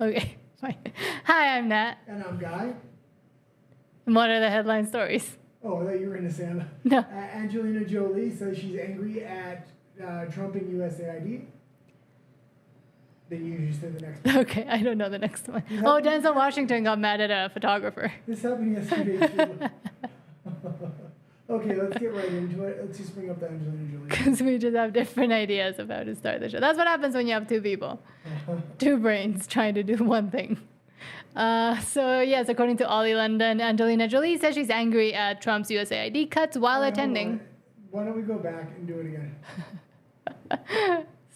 Okay, fine. Hi, I'm Nat. And I'm Guy. And what are the headline stories? Oh, I thought you were going to say No. Angelina Jolie says she's angry at Trump and USAID. Then you usually say the next one. Okay, I don't know the next one. Oh, Denzel Washington got mad at a photographer. This happened yesterday too. Okay, let's get right into it. Let's just bring up the Angelina Jolie. Because we just have different ideas of how to start the show. That's what happens when you have two people. Two brains trying to do one thing. So yes, according to Ollie London, Angelina Jolie says she's angry at Trump's USAID cuts while attending. Why don't we go back and do it again?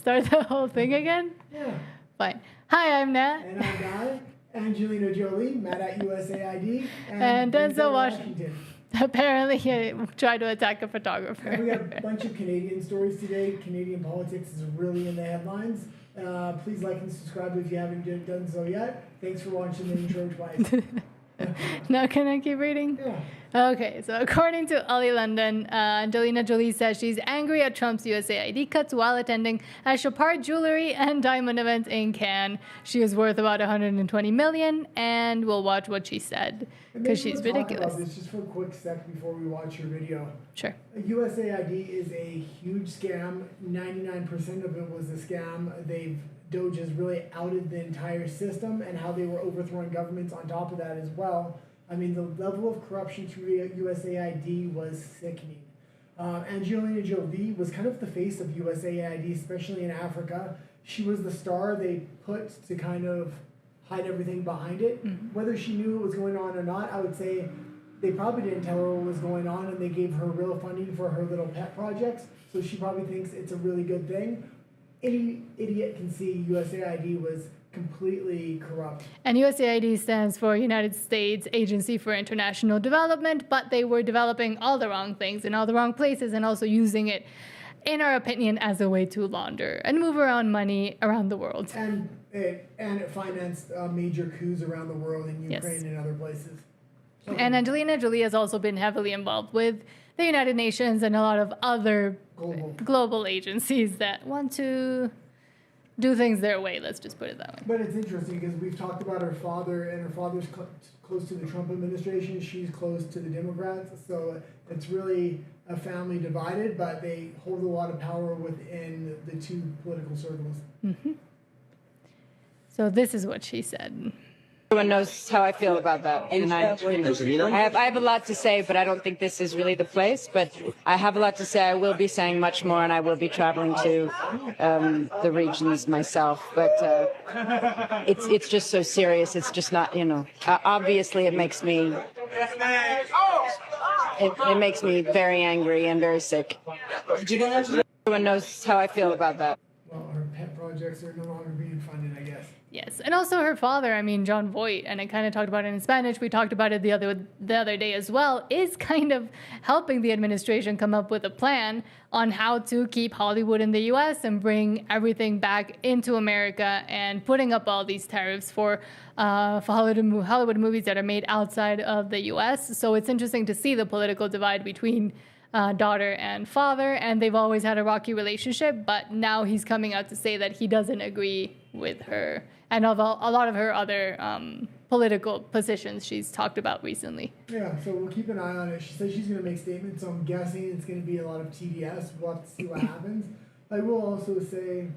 Start the whole thing again? Yeah. Fine. Hi, I'm Nat. And I'm Guy. Angelina Jolie, mad at USAID. And Denzel Washington. Apparently he tried to attack a photographer. And we got a bunch of Canadian stories today. Canadian politics is really in the headlines. Please like and subscribe if you haven't done so yet. Thanks for watching the intro twice. Now can I keep reading? Yeah. Okay, so according to Ollie London, Angelina Jolie says she's angry at Trump's USAID cuts while attending a Chopard jewelry and diamond event in Cannes. She is worth about $120 million, and we'll watch what she said because she's ridiculous. Talk about this just for a quick sec before we watch your video. Sure. USAID is a huge scam. 99% of it was a scam. Doge has really outed the entire system and how they were overthrowing governments on top of that as well. I mean, the level of corruption through USAID was sickening. Angelina Jolie was kind of the face of USAID, especially in Africa. She was the star they put to kind of hide everything behind it. Mm-hmm. Whether she knew what was going on or not, I would say they probably didn't tell her what was going on, and they gave her real funding for her little pet projects, so she probably thinks it's a really good thing. Any idiot can see USAID was completely corrupt. And USAID stands for United States Agency for International Development, but they were developing all the wrong things in all the wrong places and also using it, in our opinion, as a way to launder and move around money around the world. And it financed major coups around the world in Ukraine and other places. And Angelina Jolie has also been heavily involved with the United Nations and a lot of other global agencies that want to do things their way, let's just put it that way. But it's interesting because we've talked about her father, and her father's close to the Trump administration. She's close to the Democrats. So it's really a family divided, but they hold a lot of power within the two political circles. Mm-hmm. So this is what she said. Everyone knows how I feel about that. And I have a lot to say, but I don't think this is really the place. But I have a lot to say. I will be saying much more, and I will be traveling to the regions myself. But it's just so serious. It's just not, obviously it makes me very angry and very sick. Everyone knows how I feel about that. Well, her pet projects are no longer being funded, I guess. Yes, and also her father, John Voight, and I kind of talked about it in Spanish, we talked about it the other day as well, is kind of helping the administration come up with a plan on how to keep Hollywood in the U.S. and bring everything back into America and putting up all these tariffs for Hollywood movies that are made outside of the U.S. So it's interesting to see the political divide between daughter and father, and they've always had a rocky relationship, but now he's coming out to say that he doesn't agree with her and of a lot of her other political positions she's talked about recently. Yeah, so we'll keep an eye on it. She says she's going to make statements, so I'm guessing it's going to be a lot of TDS. We'll have to see what happens. I will also say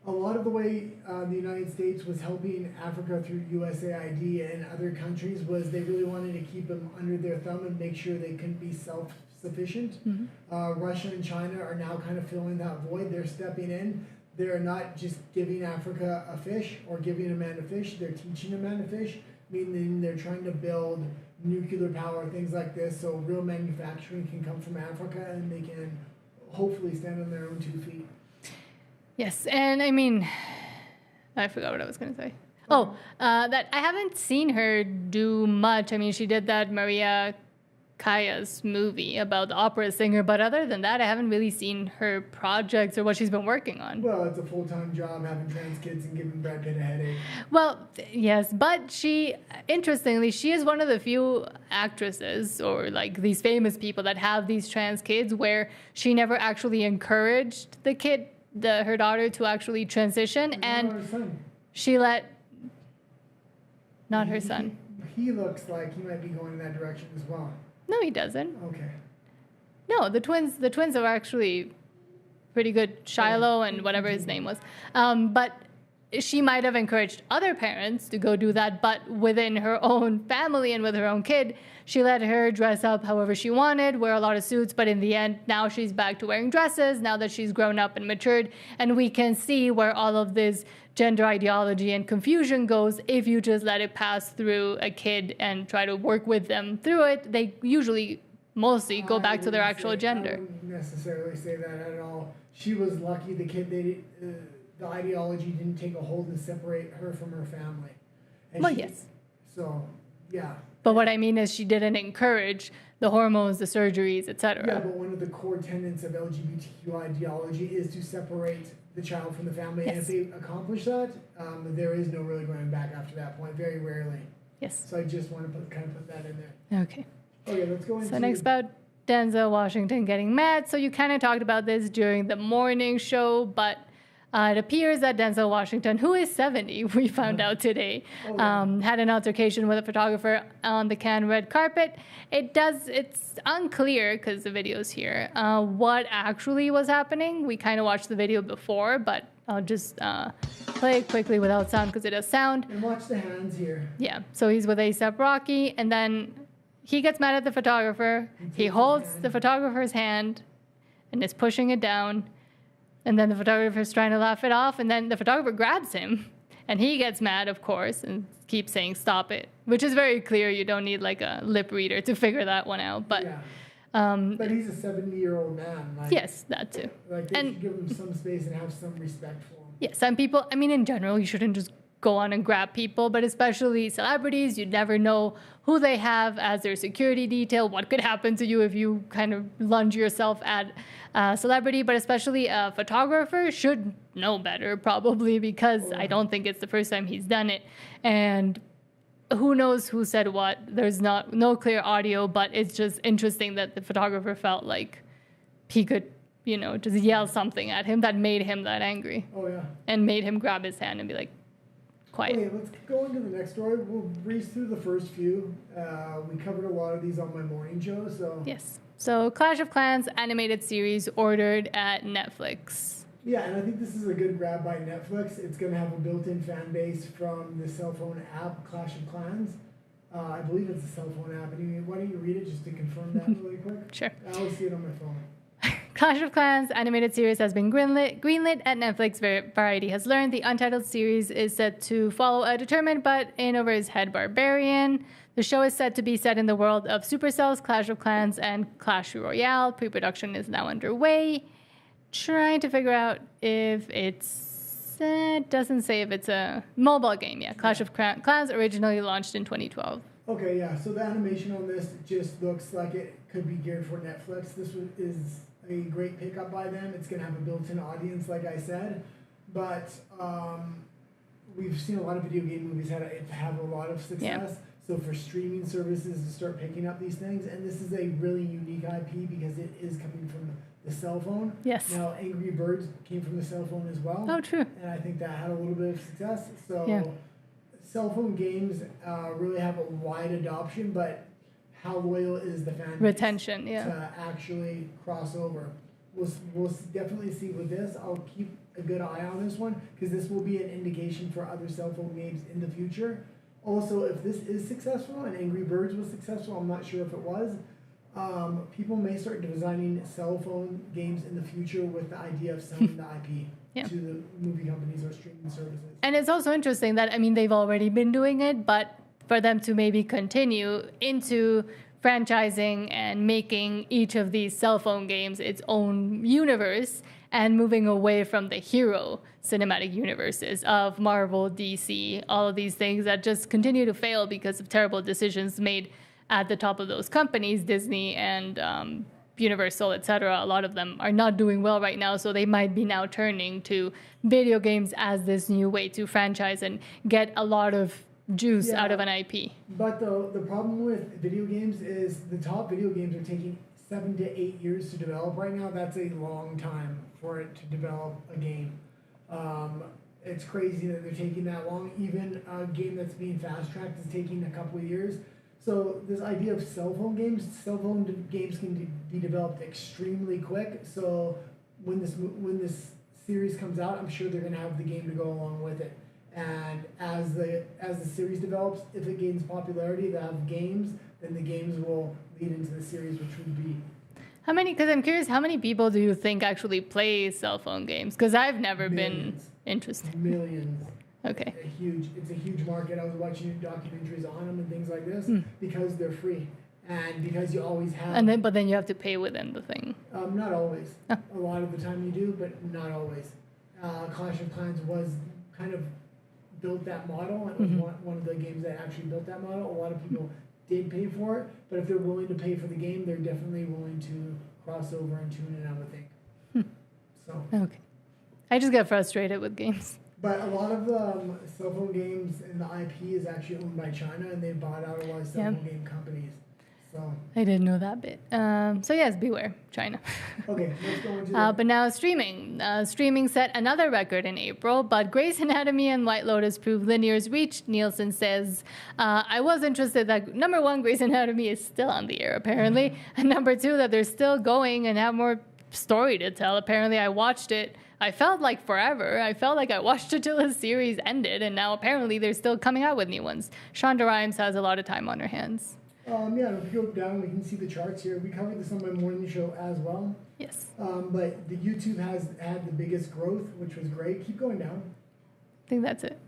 a lot of the way the United States was helping Africa through USAID and other countries was they really wanted to keep them under their thumb and make sure they couldn't be self-sufficient. Mm-hmm. Russia and China are now kind of filling that void. They're stepping in. They're not just giving Africa a fish or giving a man a fish. They're teaching a man to fish, meaning they're trying to build nuclear power, things like this, so real manufacturing can come from Africa and they can hopefully stand on their own 2 feet. Yes, and I forgot what I was going to say. That I haven't seen her do much. She did that Maria Kaya's movie about the opera singer, but other than that, I haven't really seen her projects or what she's been working on. Well, it's a full-time job having trans kids and giving Brad Pitt a headache. Well, yes, but interestingly, she is one of the few actresses or like these famous people that have these trans kids where she never actually encouraged her daughter to actually transition. Her son. she let, not her son. He looks like he might be going in that direction as well. No, he doesn't. Okay. No, the twins are actually pretty good. Shiloh and whatever his name was. But she might have encouraged other parents to go do that, but within her own family and with her own kid, she let her dress up however she wanted, wear a lot of suits, but in the end, now she's back to wearing dresses, now that she's grown up and matured, and we can see where all of this gender ideology and confusion goes if you just let it pass through a kid and try to work with them through it. They usually mostly go back to their actual gender. I wouldn't necessarily say that at all. She was lucky the kid, the ideology didn't take a hold and separate her from her family. And Yes. So, yeah. But what I mean is she didn't encourage the hormones, the surgeries, etc. Yeah, but one of the core tenets of LGBTQ ideology is to separate the child from the family. Yes. And if they accomplish that, there is no really going back after that point, very rarely. Yes. So I just want to put that in there. Okay. Okay, let's go into... So next about Denzel Washington getting mad. So you kind of talked about this during the morning show, but it appears that Denzel Washington, who is 70, we found out today, had an altercation with a photographer on the Cannes red carpet. It's unclear, because the video's here, what actually was happening. We kind of watched the video before, but I'll just play it quickly without sound, because it does sound. And watch the hands here. Yeah, so he's with A$AP Rocky, and then he gets mad at the photographer. He holds the photographer's hand and is pushing it down. And then the photographer's trying to laugh it off, and then the photographer grabs him, and he gets mad, of course, and keeps saying, "Stop it," which is very clear. You don't need like a lip reader to figure that one out. But but he's a 70-year-old man. Like, yes, that too. Like they should give him some space and have some respect for him. Yeah, some people. I mean, in general, you shouldn't just go on and grab people, but especially celebrities, you never know who they have as their security detail, what could happen to you if you kind of lunge yourself at a celebrity, but especially a photographer should know better probably, because I don't think it's the first time he's done it. And who knows who said what. There's no clear audio, but it's just interesting that the photographer felt like he could, just yell something at him that made him that angry. Oh, yeah. And made him grab his hand and be like, quiet. Okay, let's go into the next story. We'll breeze through the first few. We covered a lot of these on my morning show, so... Yes. So Clash of Clans animated series ordered at Netflix. Yeah, and I think this is a good grab by Netflix. It's going to have a built-in fan base from the cell phone app Clash of Clans. I believe it's a cell phone app. Why don't you read it just to confirm that really quick? Sure. I'll see it on my phone. Clash of Clans animated series has been greenlit at Netflix. Variety has learned the untitled series is set to follow a determined but in-over-his-head barbarian. The show is set to be set in the world of Supercell's Clash of Clans and Clash Royale. Pre-production is now underway. Trying to figure out if it's... it doesn't say if it's a mobile game yet. Clash of Clans originally launched in 2012. Okay, yeah. So the animation on this just looks like it could be geared for Netflix. This is a great pickup by them. It's going to have a built-in audience, like I said. But we've seen a lot of video game movies have a lot of success. Yeah. So for streaming services to start picking up these things, and this is a really unique IP because it is coming from the cell phone. Yes. Now, Angry Birds came from the cell phone as well. Oh, true. And I think that had a little bit of success. So Yeah. cell phone games really have a wide adoption, but how loyal is the fan base Retention, yeah. to actually cross over? We'll definitely see with this. I'll keep a good eye on this one because this will be an indication for other cell phone games in the future. Also, if this is successful and Angry Birds was successful, I'm not sure if it was, people may start designing cell phone games in the future with the idea of selling the IP to the movie companies or streaming services. And it's also interesting that, they've already been doing it, but for them to maybe continue into franchising and making each of these cell phone games its own universe and moving away from the hero cinematic universes of Marvel, DC, all of these things that just continue to fail because of terrible decisions made at the top of those companies, Disney and Universal, etc. A lot of them are not doing well right now, so they might be now turning to video games as this new way to franchise and get a lot of juice out of an IP. But the problem with video games is the top video games are taking 7 to 8 years to develop right now. That's a long time for it to develop a game. it's crazy that they're taking that long. Even a game that's being fast-tracked is taking a couple of years. So this idea of cell phone games can be developed extremely quick. So when this series comes out, I'm sure they're going to have the game to go along with it. And as the series develops, if it gains popularity, they'll have games. Then the games will lead into the series, which would be. How many? Because I'm curious, how many people do you think actually play cell phone games? Because I've never been interested. Millions. Okay. It's a huge market. I was watching documentaries on them and things like this because they're free and because you always have. But then you have to pay within the thing. Not always. Oh. A lot of the time you do, but not always. Clash of Clans was kind of built that model. It was one of the games that actually built that model. A lot of people did pay for it, but if they're willing to pay for the game, they're definitely willing to cross over and tune in, I would think. So. Okay. I just get frustrated with games. But a lot of the cell phone games and the IP is actually owned by China, and they bought out a lot of cell phone game companies. So I didn't know that bit. So yes, beware, China. Okay, let's go into that. But now streaming. Streaming set another record in April, but Grey's Anatomy and White Lotus proved linear's reach. Nielsen says, I was interested that number one, Grey's Anatomy is still on the air, apparently. And number two, that they're still going and have more story to tell. Apparently, I watched it. I felt like forever. I felt like I watched it till the series ended, and now apparently they're still coming out with new ones. Shonda Rhimes has a lot of time on her hands. If you go down, we can see the charts here. We covered this on my morning show as well. Yes. But the YouTube has had the biggest growth, which was great. Keep going down. I think that's it.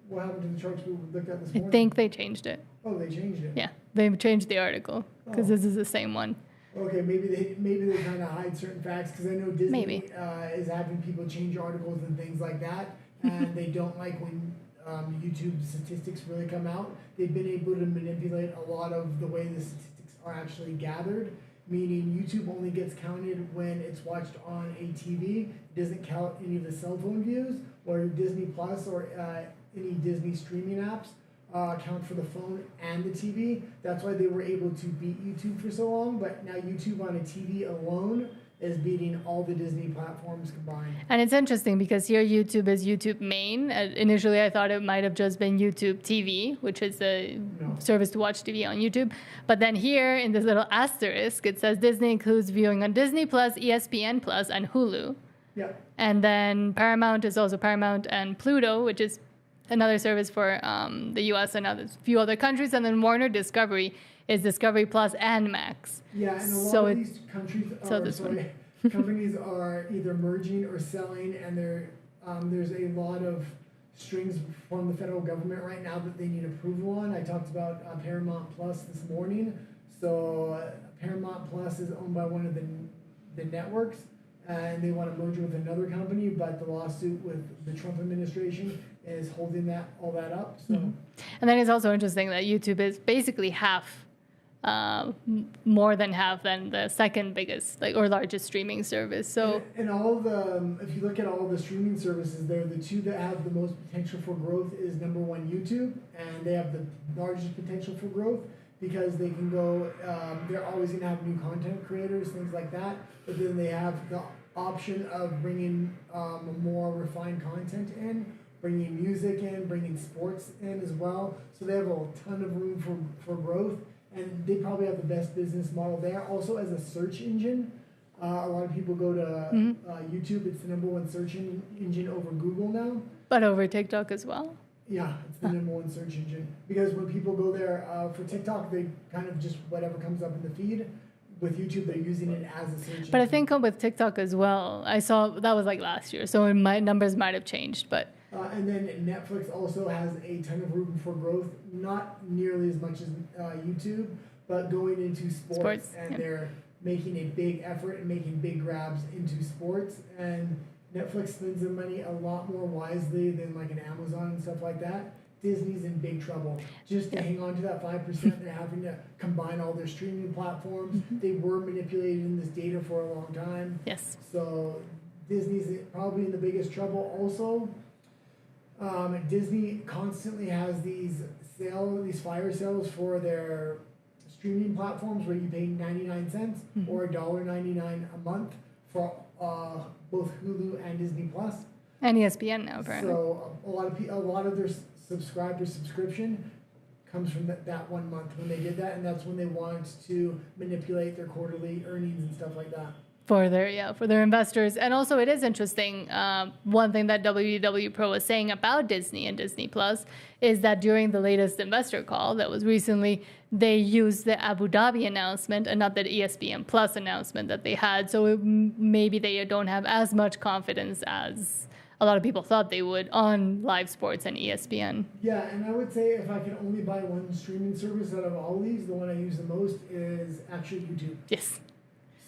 What happened to the charts we looked at this morning? I think they changed it. Oh, they changed it. Yeah, they changed the article because this is the same one. Okay, maybe they kind of hide certain facts because I know Disney is having people change articles and things like that, and they don't like when YouTube statistics really come out. They've been able to manipulate a lot of the way the statistics are actually gathered, meaning YouTube only gets counted when it's watched on a TV. It doesn't count any of the cell phone views or Disney Plus or any Disney streaming apps. Count for the phone and the TV. That's why they were able to beat YouTube for so long, but now YouTube on a TV alone is beating all the Disney platforms combined. And it's interesting because here YouTube is YouTube main. Initially, I thought it might have just been YouTube TV, which is the service to watch TV on YouTube. But then here in this little asterisk, it says Disney includes viewing on Disney Plus, ESPN Plus, and Hulu. Yeah. And then Paramount is also Paramount and Pluto, which is another service for the U.S. and a few other countries, and then Warner Discovery is Discovery Plus and Max. Yeah, and a lot of these companies are either merging or selling, and there's a lot of strings from the federal government right now that they need approval on. I talked about Paramount Plus this morning. So Paramount Plus is owned by one of the networks, and they want to merge with another company, but the lawsuit with the Trump administration is holding all that up. So, and then it's also interesting that YouTube is basically half, more than half than the second biggest or largest streaming service. So, and all if you look at all the streaming services, they're the two that have the most potential for growth. Is number one YouTube, and they have the largest potential for growth because they can go. They're always going to have new content creators, things like that. But then they have the option of bringing more refined content in, bringing music in, bringing sports in as well. So they have a ton of room for growth, and they probably have the best business model there. Also, as a search engine, a lot of people go to YouTube. It's the number one search engine over Google now. But over TikTok as well? Yeah, it's the number one search engine. Because when people go there for TikTok, they kind of just whatever comes up in the feed. With YouTube, they're using it as a search engine. But I think with TikTok as well, I saw that was like last year, so my numbers might have changed. But and then Netflix also has a ton of room for growth, not nearly as much as YouTube, but going into sports and they're making a big effort and making big grabs into sports. And Netflix spends their money a lot more wisely than like an Amazon and stuff like that. Disney's in big trouble. Just to hang on to that 5%, they're having to combine all their streaming platforms. They were manipulating this data for a long time. Yes. So Disney's probably in the biggest trouble. Also, Disney constantly has these fire sales for their streaming platforms where you pay 99 cents or $1.99 a month for both Hulu and Disney Plus. And ESPN now, apparently. So a lot of their subscription comes from that 1 month when they did that, and that's when they want to manipulate their quarterly earnings and stuff like that. For their investors. And also it is interesting, one thing that WW Pro was saying about Disney and Disney Plus is that during the latest investor call that was recently, they used the Abu Dhabi announcement and not the ESPN Plus announcement that they had. So maybe they don't have as much confidence as a lot of people thought they would on live sports and ESPN. Yeah, and I would say if I can only buy one streaming service out of all these, the one I use the most is actually YouTube. Yes.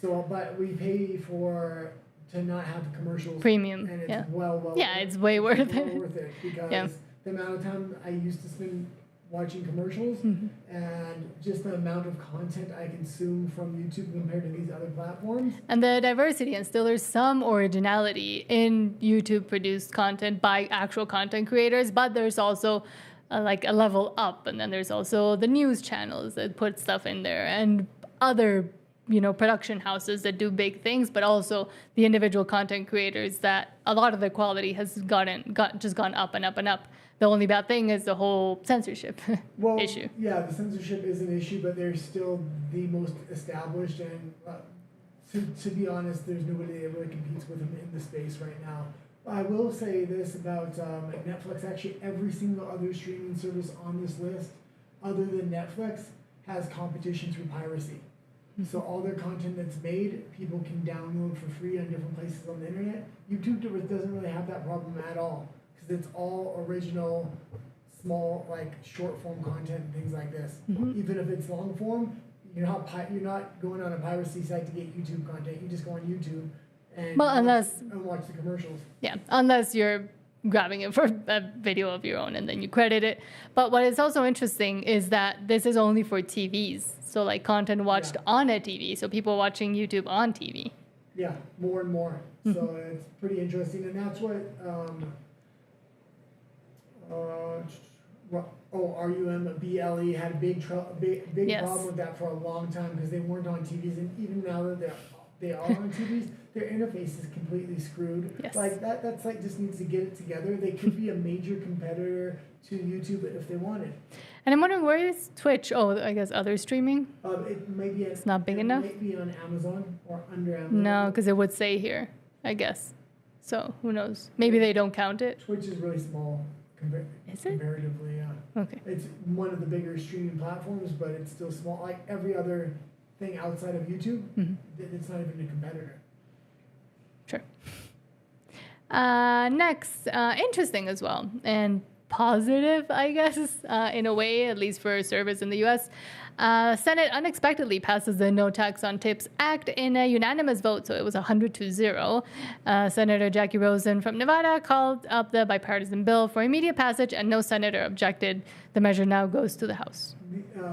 So, but we pay to not have commercials. Premium, and it's yeah. well Yeah, it's way worth it. Worth it because Yeah. the amount of time I used to spend watching commercials and just the amount of content I consume from YouTube compared to these other platforms. And the diversity, and still there's some originality in YouTube produced content by actual content creators, but there's also like a level up, and then there's also the news channels that put stuff in there and other production houses that do big things, but also the individual content creators that a lot of the quality has just gone up and up and up. The only bad thing is the whole censorship issue. Yeah, the censorship is an issue, but they're still the most established, and to be honest, there's nobody that really competes with them in the space right now. I will say this about Netflix. Actually, every single other streaming service on this list, other than Netflix, has competition through piracy. So all their content that's made, people can download for free on different places on the internet. YouTube doesn't really have that problem at all because it's all original, small, like short form content and things like this. Even if it's long form, you're not going on a piracy site to get YouTube content. You just go on YouTube and watch the commercials. Yeah, unless you're grabbing it for a video of your own and then you credit it. But what is also interesting is that this is only for TVs. So like content watched on a TV. So people watching YouTube on TV. Yeah, more and more. So it's pretty interesting. And that's what, RUMBLE had a big problem with that for a long time because they weren't on TVs. And even now that they are on TVs, their interface is completely screwed. Yes. Like that site just needs to get it together. They could be a major competitor to YouTube if they wanted. And I'm wondering, where is Twitch? Oh, I guess other streaming? It may be it's not big enough? It might be on Amazon or under Amazon. No, because it would say here, I guess. So who knows? Maybe they don't count it. Twitch is really small comparatively, yeah. Okay. It's one of the bigger streaming platforms, but it's still small. Like every other thing outside of YouTube, it's not even a competitor. Sure. Next, interesting as well, and positive, I guess, in a way, at least for service in the U.S. Senate unexpectedly passes the No Tax on Tips Act in a unanimous vote, so it was 100-0. Senator Jackie Rosen from Nevada called up the bipartisan bill for immediate passage, and no senator objected. The measure now goes to the House.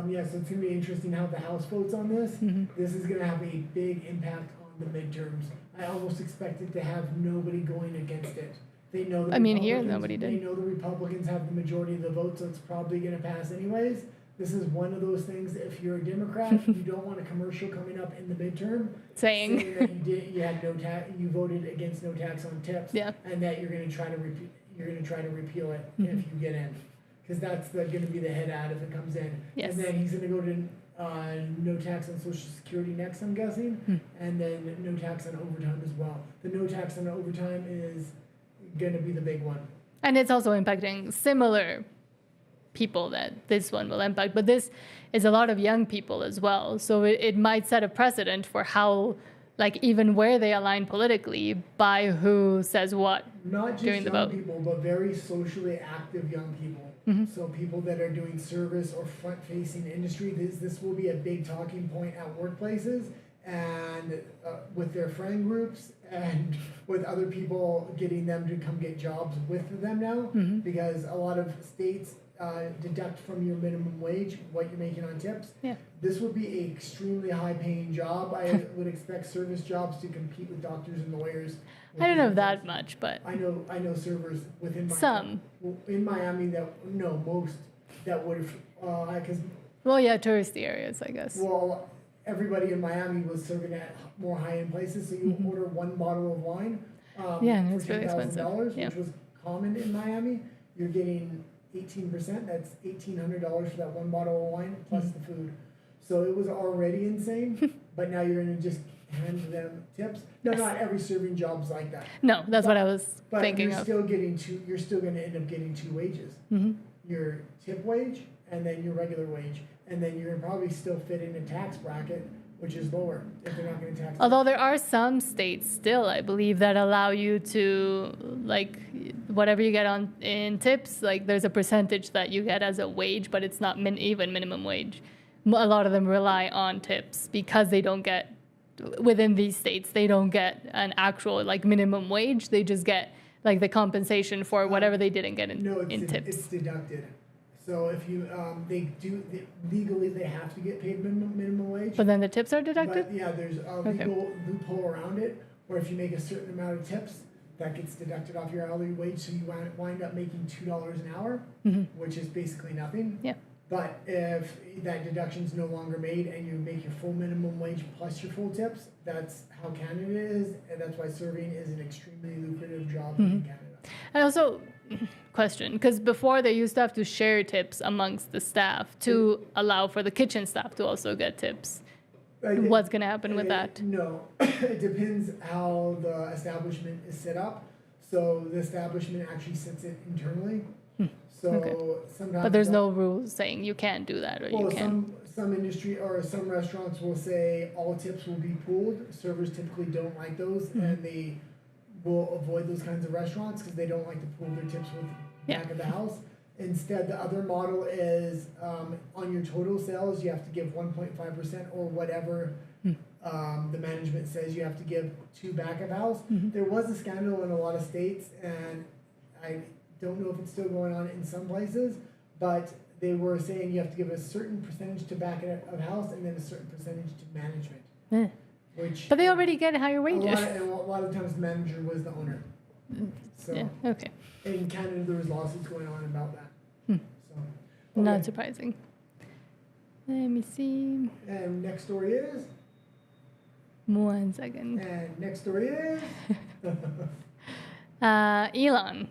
Yes, it's going to be interesting how the House votes on this. This is going to have a big impact on the midterms. I almost expected to have nobody going against it. They know. Here nobody did. They know the Republicans have the majority of the votes, so it's probably going to pass anyways. This is one of those things. If you're a Democrat, you don't want a commercial coming up in the midterm saying that you voted against no tax on tips, and that you're going to try to repeal it if you get in, because that's going to be the head ad if it comes in. Yes. And then he's going to go to no tax on Social Security next, I'm guessing, and then no tax on overtime as well. The no tax on overtime is going to be the big one. And it's also impacting similar people that this one will impact. But this is a lot of young people as well. So it might set a precedent for how, like, even where they align politically by who says what during the vote. Not just young people, but very socially active young people. So people that are doing service or front-facing industry. This will be a big talking point at workplaces and with their friend groups and with other people, getting them to come get jobs with them now, because a lot of states deduct from your minimum wage what you're making on tips. Yeah. This would be an extremely high-paying job. I would expect service jobs to compete with doctors and lawyers. I don't know that much, but I know servers within some in Miami most that would because touristy areas, I guess. Well, everybody in Miami was serving at more high-end places, so you order one bottle of wine, Yeah, for it's really expensive. $10,000, Yeah. which was common in Miami. You're getting 18%. That's $1,800 for that one bottle of wine plus the food. So it was already insane. But now you're going to just hand them tips. No, not every serving job's like that. No, that's what I was But thinking you're of. still getting you're still going to end up getting two wages. Your tip wage and then your regular wage, and then you're probably still fit in a tax bracket which is lower if they're not going to tax. Although there are some states still, I believe, that allow you to, like, whatever you get on in tips, like there's a percentage that you get as a wage, but it's not even minimum wage. A lot of them rely on tips because they don't get, within these states, they don't get an actual like minimum wage. They just get like the compensation for whatever they didn't get in tips. It's deducted. So if you, legally they have to get paid minimum wage. But then the tips are deducted? But yeah, there's a legal loophole around it, where if you make a certain amount of tips, that gets deducted off your hourly wage, so you wind up making $2 an hour, which is basically nothing. Yeah. But if that deduction's no longer made and you make your full minimum wage plus your full tips, that's how Canada is, and that's why serving is an extremely lucrative job in Canada. I also question, because before they used to have to share tips amongst the staff to allow for the kitchen staff to also get tips. What's going to happen with that? No, it depends how the establishment is set up. So the establishment actually sets it internally. So sometimes, but there's no rules saying you can't do that or you can't. Some industry or some restaurants will say all tips will be pooled. Servers typically don't like those, and they will avoid those kinds of restaurants because they don't like to pool their tips with the back of the house. Instead, the other model is on your total sales, you have to give 1.5% or whatever the management says you have to give to back of house. There was a scandal in a lot of states, and I don't know if it's still going on in some places, but they were saying you have to give a certain percentage to back of house and then a certain percentage to management. But they already get higher wages. A lot of times the manager was the owner. So okay. In Canada there was lawsuits going on about that. So, Not surprising. Let me see. And next story is? 1 second. And next story is? Elon.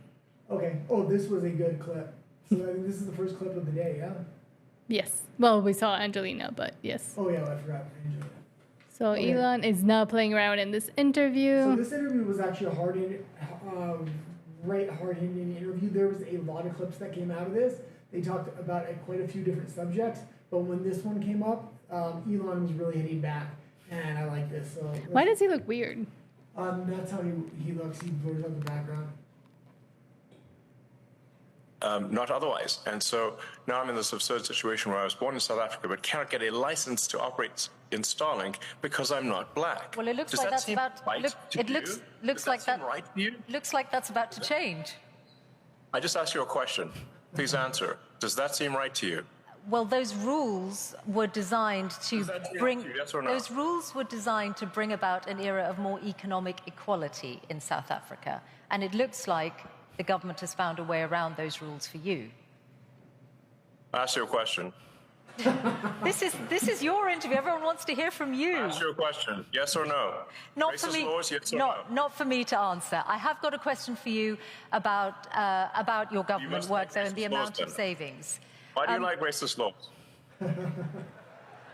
Okay. Oh, this was a good clip. So I think this is the first clip of the day, yeah? Yes. Well, we saw Angelina, but yes. Oh, yeah, I forgot Angelina. So Elon is now playing around in this interview. So this interview was actually a hard-hitting interview. There was a lot of clips that came out of this. They talked about quite a few different subjects, but when this one came up, Elon was really hitting back, and I like this. So why does he look weird? That's how he looks. He blurs out the background. Not otherwise. And so now I'm in this absurd situation where I was born in South Africa but cannot get a license to operate in Starlink because I'm not black. Well, it looks Does like that that's seem about right to it you? looks Does like that that seem right to you? looks like that's about to change. I just asked you a question. Please answer. Does that seem right to you? Well, those rules were designed to Does that seem bring right to you, yes or no? those rules were designed to bring about an era of more economic equality in South Africa, and it looks like the government has found a way around those rules for you. I asked you a question. This is your interview. Everyone wants to hear from you. I asked you a question. Yes or no? Not Racist for me. laws, yes or no? Not for me to answer. I have got a question for you about your government must work like there and the racist laws, amount of then. savings. Why do you like racist laws?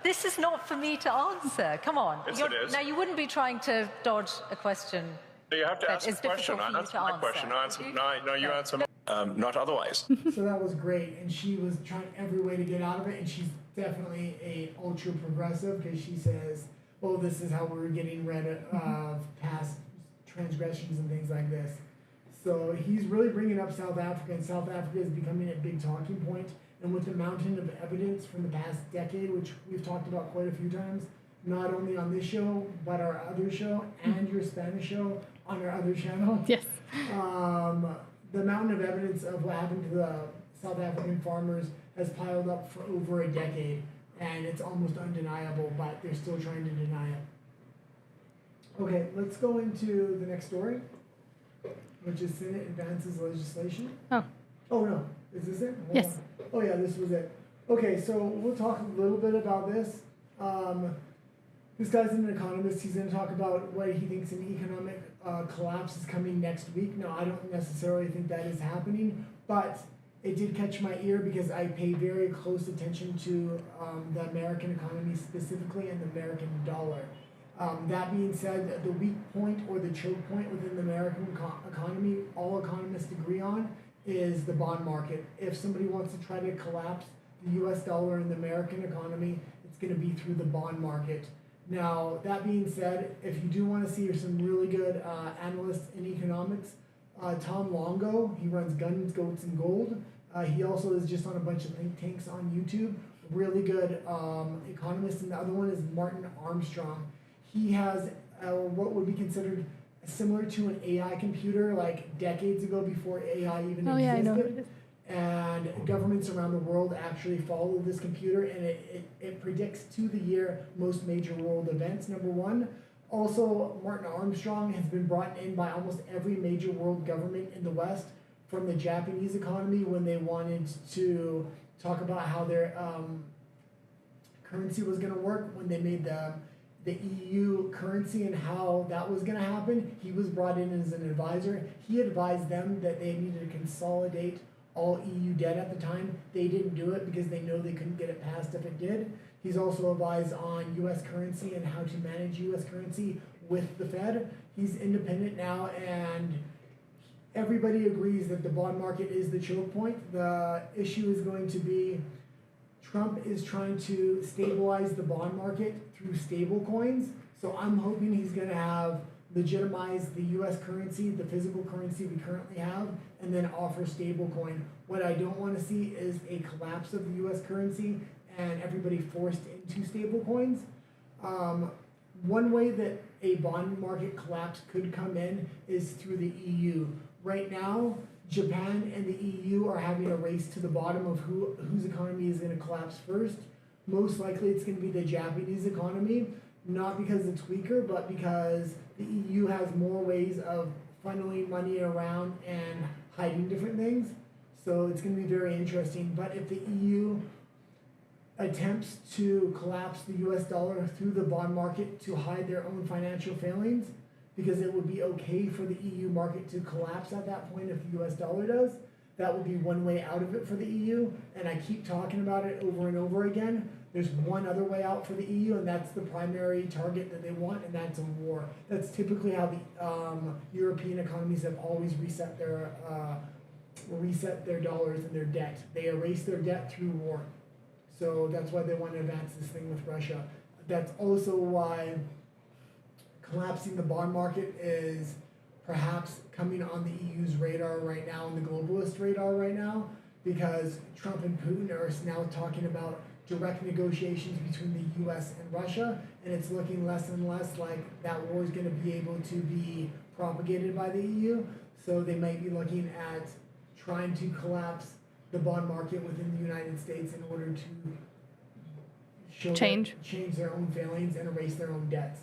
This is not for me to answer. Come on. Yes, it is. Now, you wouldn't be trying to dodge a question. So you have to That ask a is question. difficult I for you answered to my question. answer. No, you answer mine. Not otherwise. So that was great, and she was trying every way to get out of it, and she's definitely a ultra progressive because she says, "Oh, this is how we're getting rid of past transgressions and things like this." So he's really bringing up South Africa, and South Africa is becoming a big talking point. And with the mountain of evidence from the past decade, which we've talked about quite a few times, not only on this show but our other show and your Spanish show on our other channel. Yes. The mountain of evidence of what happened to the South African farmers has piled up for over a decade, and it's almost undeniable, but they're still trying to deny it. Okay, let's go into the next story, which is Senate advances legislation. Oh. Oh, no. Is this it? Hold Yes. on. Oh, yeah, this was it. Okay, so we'll talk a little bit about this. This guy's an economist. He's going to talk about what he thinks an economic collapse is coming next week. No, I don't necessarily think that is happening, but it did catch my ear because I pay very close attention to the American economy specifically and the American dollar. That being said, the weak point or the choke point within the American economy, all economists agree on, is the bond market. If somebody wants to try to collapse the US dollar and the American economy, it's going to be through the bond market. Now, that being said, if you do want to see some really good analysts in economics, Tom Longo, he runs Guns, Goats, and Gold. He also is just on a bunch of think tanks on YouTube. Really good economist. And the other one is Martin Armstrong. He has what would be considered similar to an AI computer, like decades ago before AI even existed. Yeah, I know what it is. And governments around the world actually follow this computer, and it predicts to the year most major world events, number one. Also, Martin Armstrong has been brought in by almost every major world government in the West, from the Japanese economy when they wanted to talk about how their currency was going to work, when they made the EU currency and how that was going to happen. He was brought in as an advisor. He advised them that they needed to consolidate all EU debt at the time. They didn't do it because they know they couldn't get it passed if it did. He's also advised on US currency and how to manage US currency with the Fed. He's independent now, and everybody agrees that the bond market is the choke point. The issue is going to be Trump is trying to stabilize the bond market through stable coins. So I'm hoping he's going to have legitimize the US currency, the physical currency we currently have, and then offer stablecoin. What I don't want to see is a collapse of the US currency and everybody forced into stablecoins. One way that a bond market collapse could come in is through the EU. Right now, Japan and the EU are having a race to the bottom of whose economy is going to collapse first. Most likely it's going to be the Japanese economy, not because it's weaker, but because the EU has more ways of funneling money around and hiding different things. So it's going to be very interesting. But if the EU attempts to collapse the US dollar through the bond market to hide their own financial failings, because it would be okay for the EU market to collapse at that point if the US dollar does, that would be one way out of it for the EU. And I keep talking about it over and over again. There's one other way out for the EU, and that's the primary target that they want, and that's a war. That's typically how the European economies have always reset their dollars and their debt. They erase their debt through war. So that's why they want to advance this thing with Russia. That's also why collapsing the bond market is perhaps coming on the EU's radar right now, and the globalist radar right now, because Trump and Putin are now talking about direct negotiations between the US and Russia, and it's looking less and less like that war is going to be able to be propagated by the EU. So they might be looking at trying to collapse the bond market within the United States in order to change their own failings and erase their own debts.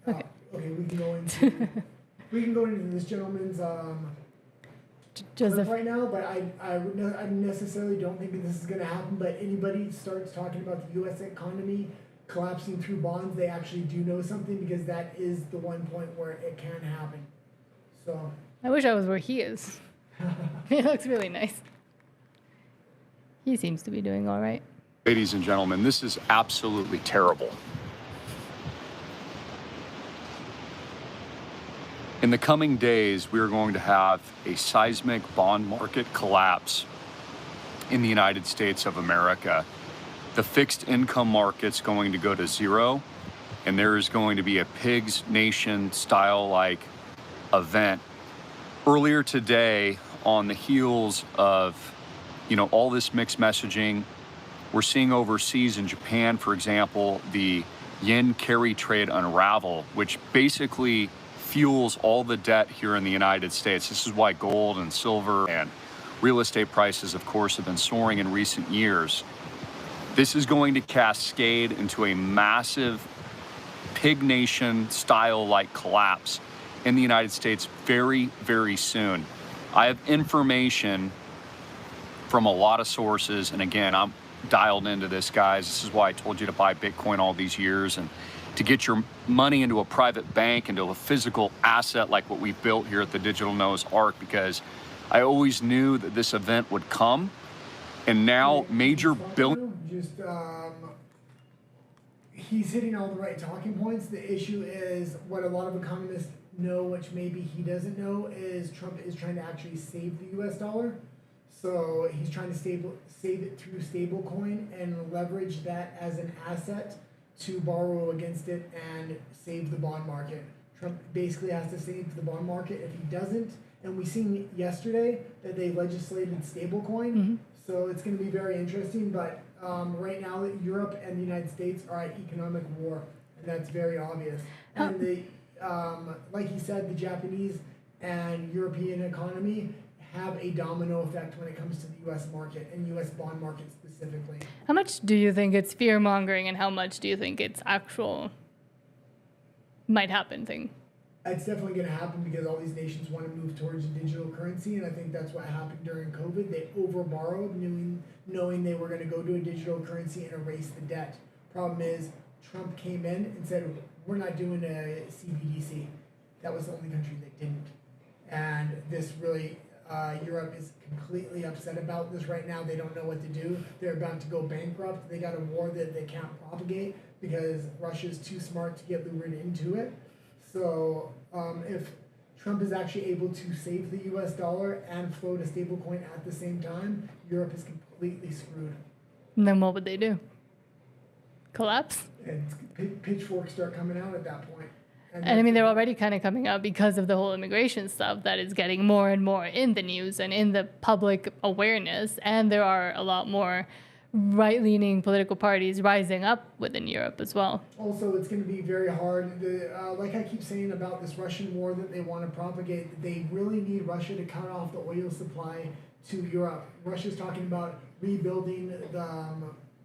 Okay. Okay, we can go into this gentleman's clip right now, but I necessarily don't think that this is going to happen. But anybody starts talking about the U.S. economy collapsing through bonds, they actually do know something, because that is the one point where it can happen. So I wish I was where he is. He looks really nice. He seems to be doing all right. Ladies and gentlemen, this is absolutely terrible. In the coming days, we are going to have a seismic bond market collapse in the United States of America. The fixed income market's going to go to zero, and there is going to be a Pigs Nation style-like event. Earlier today, on the heels of, all this mixed messaging, we're seeing overseas in Japan, for example, the yen carry trade unravel, which basically fuels all the debt here in the United States. This is why gold and silver and real estate prices, of course, have been soaring in recent years. This is going to cascade into a massive Pig Nation style-like collapse in the United States very, very soon. I have information from a lot of sources, and again, dialed into this, guys. This is why I told you to buy Bitcoin all these years, and to get your money into a private bank, into a physical asset like what we've built here at the Digital Noah's Ark, because I always knew that this event would come. And now major he's hitting all the right talking points. The issue is what a lot of economists know, which maybe he doesn't know, is Trump is trying to actually save the US dollar. So he's trying to save it through stablecoin and leverage that as an asset to borrow against it and save the bond market. Trump basically has to save the bond market. If he doesn't, and we seen yesterday that they legislated stablecoin, so it's going to be very interesting. But right now, Europe and the United States are at economic war, and that's very obvious. And the like he said, the Japanese and European economy have a domino effect when it comes to the U.S. market and U.S. bond market specifically. How much do you think it's fear mongering, and how much do you think it's actual might happen thing? It's definitely going to happen because all these nations want to move towards a digital currency, and I think that's what happened during COVID. They overborrowed, knowing they were going to go to a digital currency and erase the debt. Problem is, Trump came in and said, we're not doing a CBDC. That was the only country that didn't. And this really, Europe is completely upset about this right now. They don't know what to do. They're about to go bankrupt. They got a war that they can't propagate because Russia's too smart to get lured into it. So if Trump is actually able to save the US dollar and float a stablecoin at the same time, Europe is completely screwed. And then what would they do? Collapse? And pitchforks start coming out at that point. And I mean, they're already kind of coming out because of the whole immigration stuff that is getting more and more in the news and in the public awareness. And there are a lot more right-leaning political parties rising up within Europe as well. Also, it's going to be very hard. Like I keep saying about this Russian war that they want to propagate, they really need Russia to cut off the oil supply to Europe. Russia's talking about rebuilding the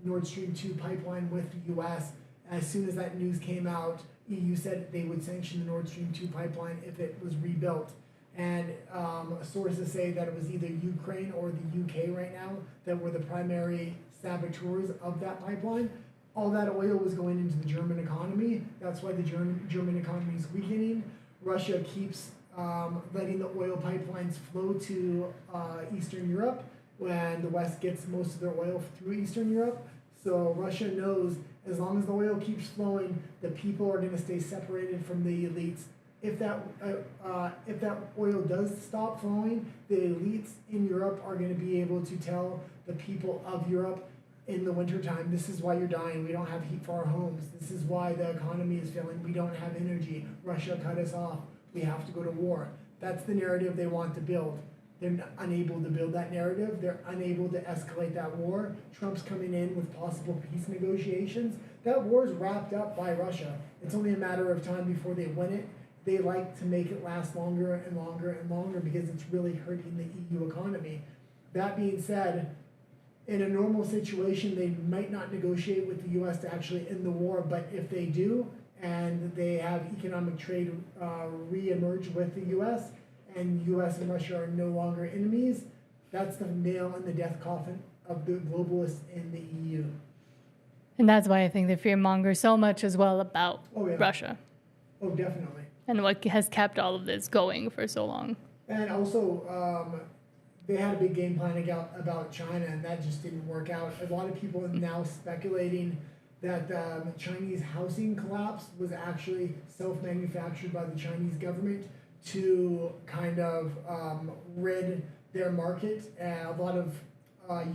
Nord Stream 2 pipeline with the U.S. As soon as that news came out, EU said they would sanction the Nord Stream 2 pipeline if it was rebuilt. And sources say that it was either Ukraine or the UK right now that were the primary saboteurs of that pipeline. All that oil was going into the German economy. That's why the German economy is weakening. Russia keeps letting the oil pipelines flow to Eastern Europe when the West gets most of their oil through Eastern Europe. So Russia knows as long as the oil keeps flowing, the people are going to stay separated from the elites. If that oil does stop flowing, the elites in Europe are going to be able to tell the people of Europe in the wintertime, this is why you're dying. We don't have heat for our homes. This is why the economy is failing. We don't have energy. Russia cut us off. We have to go to war. That's the narrative they want to build. They're unable to build that narrative. They're unable to escalate that war. Trump's coming in with possible peace negotiations. That war is wrapped up by Russia. It's only a matter of time before they win it. They like to make it last longer and longer and longer because it's really hurting the EU economy. That being said, in a normal situation, they might not negotiate with the U.S. to actually end the war, but if they do, and they have economic trade re-emerge with the U.S., and U.S. and Russia are no longer enemies, that's the nail in the death coffin of the globalists in the EU. And that's why I think they fear-monger so much as well about Russia. Oh, definitely. And what has kept all of this going for so long. And also, they had a big game plan about China, and that just didn't work out. A lot of people are now speculating that the Chinese housing collapse was actually self-manufactured by the Chinese government to kind of rid their market. A lot of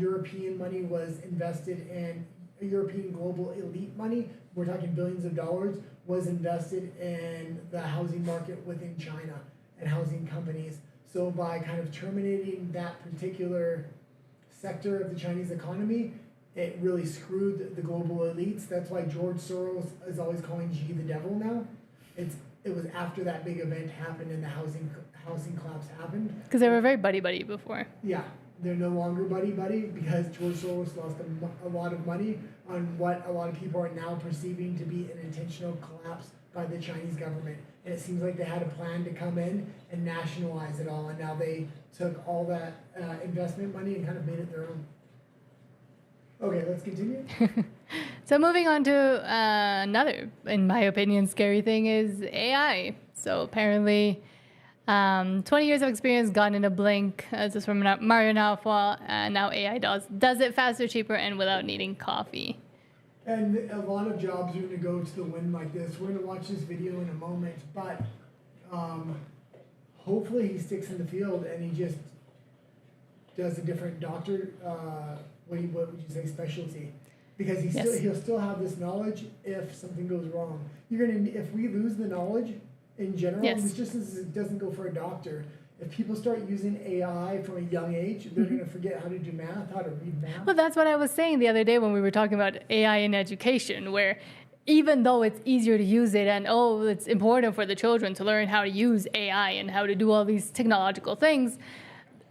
European money was invested in European global elite money. We're talking billions of dollars was invested in the housing market within China and housing companies. So by kind of terminating that particular sector of the Chinese economy, it really screwed the global elites. That's why George Soros is always calling Xi the devil now. It was after that big event happened and the housing collapse happened. Because they were very buddy-buddy before. Yeah, they're no longer buddy-buddy because George Soros lost a lot of money on what a lot of people are now perceiving to be an intentional collapse by the Chinese government. And it seems like they had a plan to come in and nationalize it all, and now they took all that investment money and kind of made it their own. Okay, let's continue. So moving on to another, in my opinion, scary thing is AI. So apparently, 20 years of experience gone in a blink. This is from Mario Nawfal, and now AI does it faster, cheaper, and without needing coffee. And a lot of jobs are going to go to the wind like this. We're going to watch this video in a moment, but hopefully he sticks in the field and he just does a different doctor, what would you say, specialty? Because he'll still have this knowledge if something goes wrong. If we lose the knowledge in general, it's just as it doesn't go for a doctor. If people start using AI from a young age, they're going to forget how to do math, how to read math. Well, that's what I was saying the other day when we were talking about AI in education, where even though it's easier to use it and, it's important for the children to learn how to use AI and how to do all these technological things,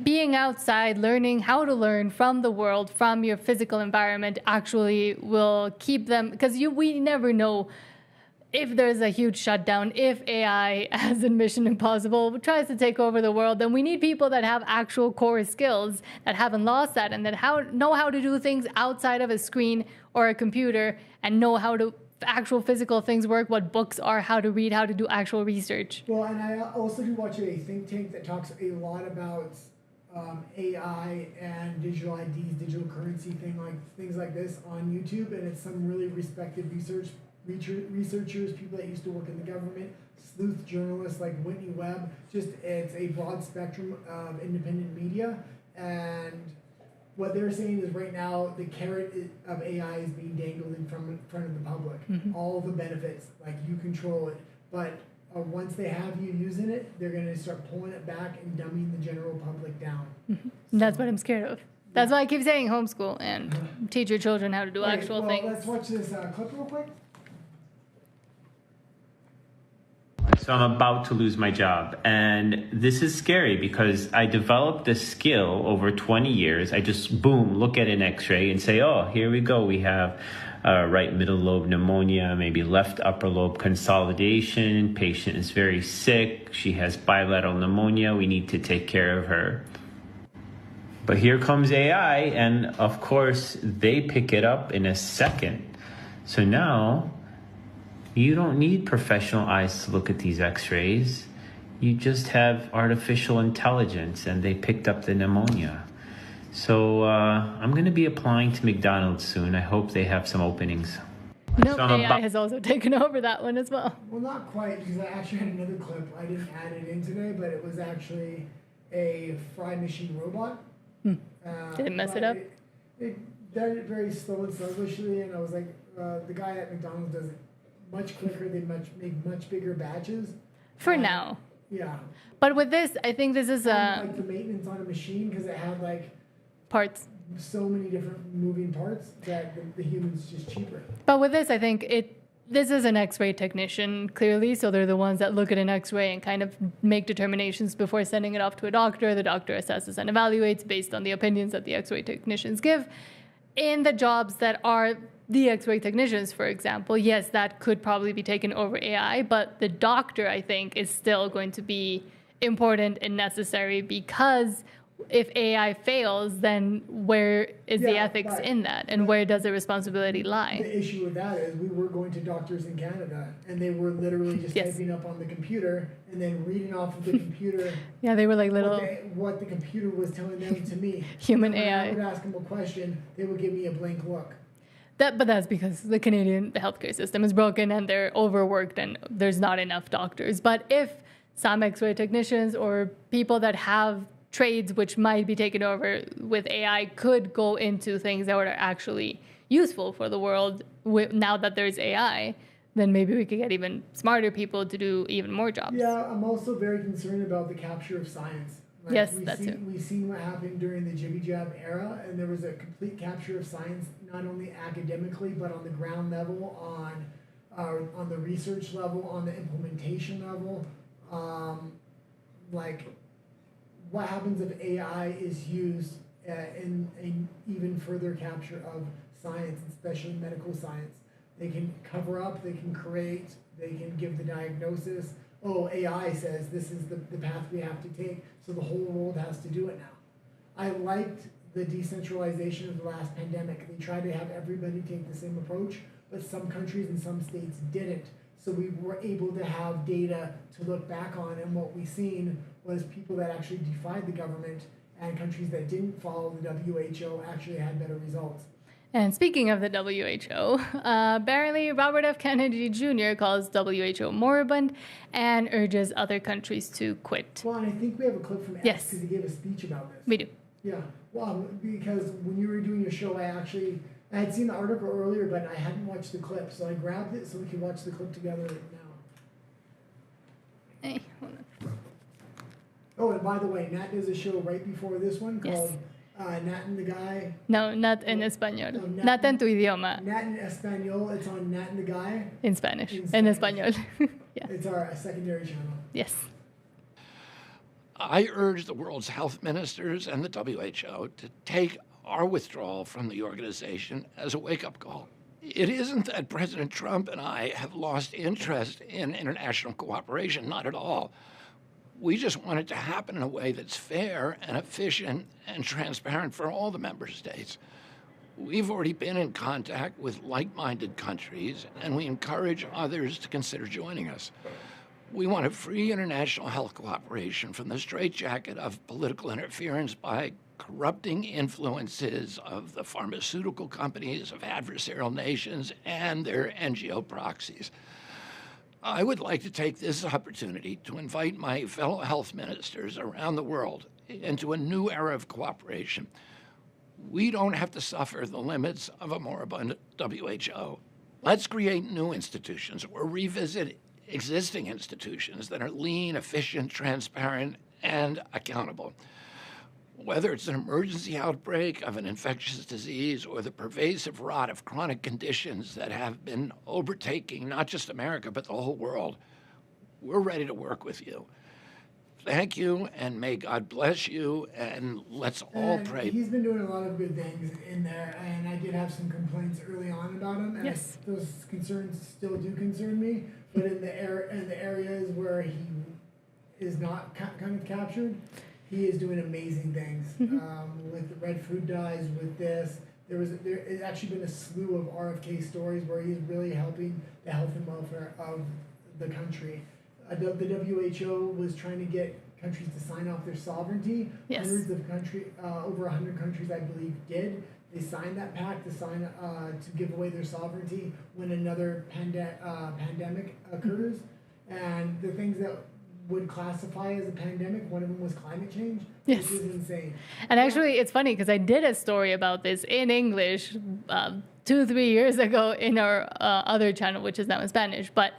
being outside, learning how to learn from the world, from your physical environment, actually will keep them, because we never know if there's a huge shutdown, if AI, as in Mission Impossible, tries to take over the world, then we need people that have actual core skills, that haven't lost that, and that know how to do things outside of a screen or a computer, and know how to actual physical things work, what books are, how to read, how to do actual research. Well, and I also do watch a think tank that talks a lot about AI and digital IDs, digital currency things like this on YouTube, and it's some really respected researchers, people that used to work in the government, sleuth journalists like Whitney Webb. It's a broad spectrum of independent media, and what they're saying is right now the carrot of AI is being dangled in front of the public. Mm-hmm. All the benefits, like you control it, but once they have you using it, they're going to start pulling it back and dumbing the general public down. Mm-hmm. That's what I'm scared of. That's why I keep saying homeschool and teach your children how to do actual things. Let's watch this clip real quick. So I'm about to lose my job, and this is scary because I developed a skill over 20 years. I just, look at an x-ray and say, here we go. We have right middle lobe pneumonia, maybe left upper lobe consolidation. Patient is very sick. She has bilateral pneumonia. We need to take care of her. But here comes AI, and of course, they pick it up in a second. So now you don't need professional eyes to look at these x-rays. You just have artificial intelligence, and they picked up the pneumonia. So I'm going to be applying to McDonald's soon. I hope they have some openings. Nope, so AI has also taken over that one as well. Well, not quite, because I actually had another clip. I didn't add it in today, but it was actually a fry machine robot. Did it mess it up? It did it very slow and sluggishly, and I was like, the guy at McDonald's does it much quicker. They make much bigger batches. For now. Yeah. But with this, I think this is like the maintenance on a machine, because it had like parts. So many different moving parts that the human's just cheaper. But with this, I think this is an X-ray technician, clearly, so they're the ones that look at an X-ray and kind of make determinations before sending it off to a doctor. The doctor assesses and evaluates based on the opinions that the X-ray technicians give. In the jobs that are the X-ray technicians, for example, yes, that could probably be taken over AI, but the doctor, I think, is still going to be important and necessary, because if AI fails, then where is the ethics in that, and where does the responsibility lie? The issue with that is we were going to doctors in Canada, and they were literally just typing up on the computer and then reading off of the computer. Yeah, they were like little... What the computer was telling them to me. Human when AI. I would ask them a question, they would give me a blank look. But that's because the Canadian healthcare system is broken and they're overworked and there's not enough doctors. But if some X-ray technicians or people that have trades which might be taken over with AI could go into things that are actually useful for the world now that there's AI, then maybe we could get even smarter people to do even more jobs. Yeah, I'm also very concerned about the capture of science. Like yes, that's it. We've seen what happened during the Jibby Jab era, and there was a complete capture of science, not only academically, but on the ground level, on the research level, on the implementation level. What happens if AI is used in an even further capture of science, especially medical science? They can cover up, they can create, they can give the diagnosis. AI says this is the path we have to take, so the whole world has to do it now. I liked the decentralization of the last pandemic. They tried to have everybody take the same approach, but some countries and some states didn't. So we were able to have data to look back on, and what we've seen was people that actually defied the government and countries that didn't follow the WHO actually had better results. And speaking of the WHO, apparently Robert F. Kennedy Jr. calls WHO moribund and urges other countries to quit. Well, and I think we have a clip from X Yes. because he gave a speech about this. We do. Yeah, well, because when you were doing your show, I had seen the article earlier, but I hadn't watched the clip, so I grabbed it so we could watch the clip together now. Hey, hold on. Oh, and by the way, Nat does a show right before this one Yes. called Nat and the Guy. No, not in español. No, Not en tu idioma. Nat in Espanol. It's on Nat and the Guy. In Spanish. In En Spanish. español. Yeah. It's our secondary channel. Yes. I urge the world's health ministers and the WHO to take our withdrawal from the organization as a wake-up call. It isn't that President Trump and I have lost interest in international cooperation, not at all. We just want it to happen in a way that's fair and efficient and transparent for all the member states. We've already been in contact with like-minded countries, and we encourage others to consider joining us. We want a free international health cooperation from the straitjacket of political interference by corrupting influences of the pharmaceutical companies, of adversarial nations, and their NGO proxies. I would like to take this opportunity to invite my fellow health ministers around the world into a new era of cooperation. We don't have to suffer the limits of a moribund WHO. Let's create new institutions or revisit existing institutions that are lean, efficient, transparent, and accountable. Whether it's an emergency outbreak of an infectious disease or the pervasive rot of chronic conditions that have been overtaking not just America, but the whole world, we're ready to work with you. Thank you, and may God bless you, and let's all pray. He's been doing a lot of good things in there, and I did have some complaints early on about him, and Yes. those concerns still do concern me, but in the areas where he is not kind of captured, he is doing amazing things with the red food dyes, with this. There's actually been a slew of RFK stories where he's really helping the health and welfare of the country. The WHO was trying to get countries to sign off their sovereignty. Yes. Hundreds of over 100 countries, I believe, did. They signed that pact to give away their sovereignty when another pandemic occurs. And the things that would classify as a pandemic, one of them was climate change, Yes. which is insane. And actually, it's funny because I did a story about this in English 2-3 years ago in our other channel, which is now in Spanish. But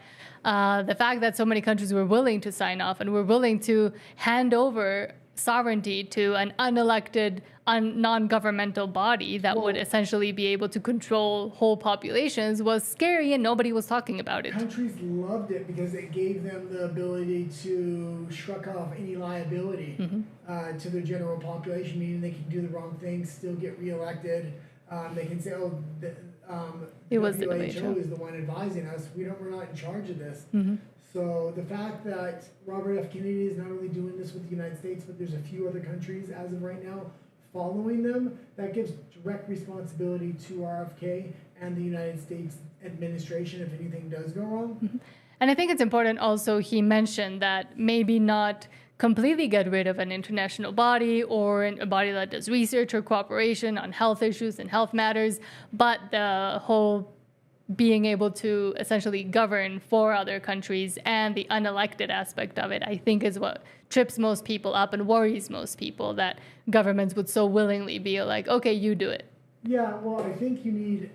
the fact that so many countries were willing to sign off and were willing to hand over sovereignty to an unelected, non-governmental body that would essentially be able to control whole populations was scary, and nobody was talking about it. Countries loved it because it gave them the ability to shrug off any liability to their general population, meaning they can do the wrong thing, still get reelected. They can say, "Oh, It was the WHO WHO. is the one advising us. We're not in charge of this." So the fact that Robert F. Kennedy is not only doing this with the United States, but there's a few other countries as of right now following them, that gives direct responsibility to RFK and the United States administration if anything does go wrong. And I think it's important also, he mentioned that maybe not completely get rid of an international body or a body that does research or cooperation on health issues and health matters, but the whole being able to essentially govern for other countries and the unelected aspect of it, I think is what trips most people up and worries most people, that governments would so willingly be like, okay, you do it. Yeah, well, I think you need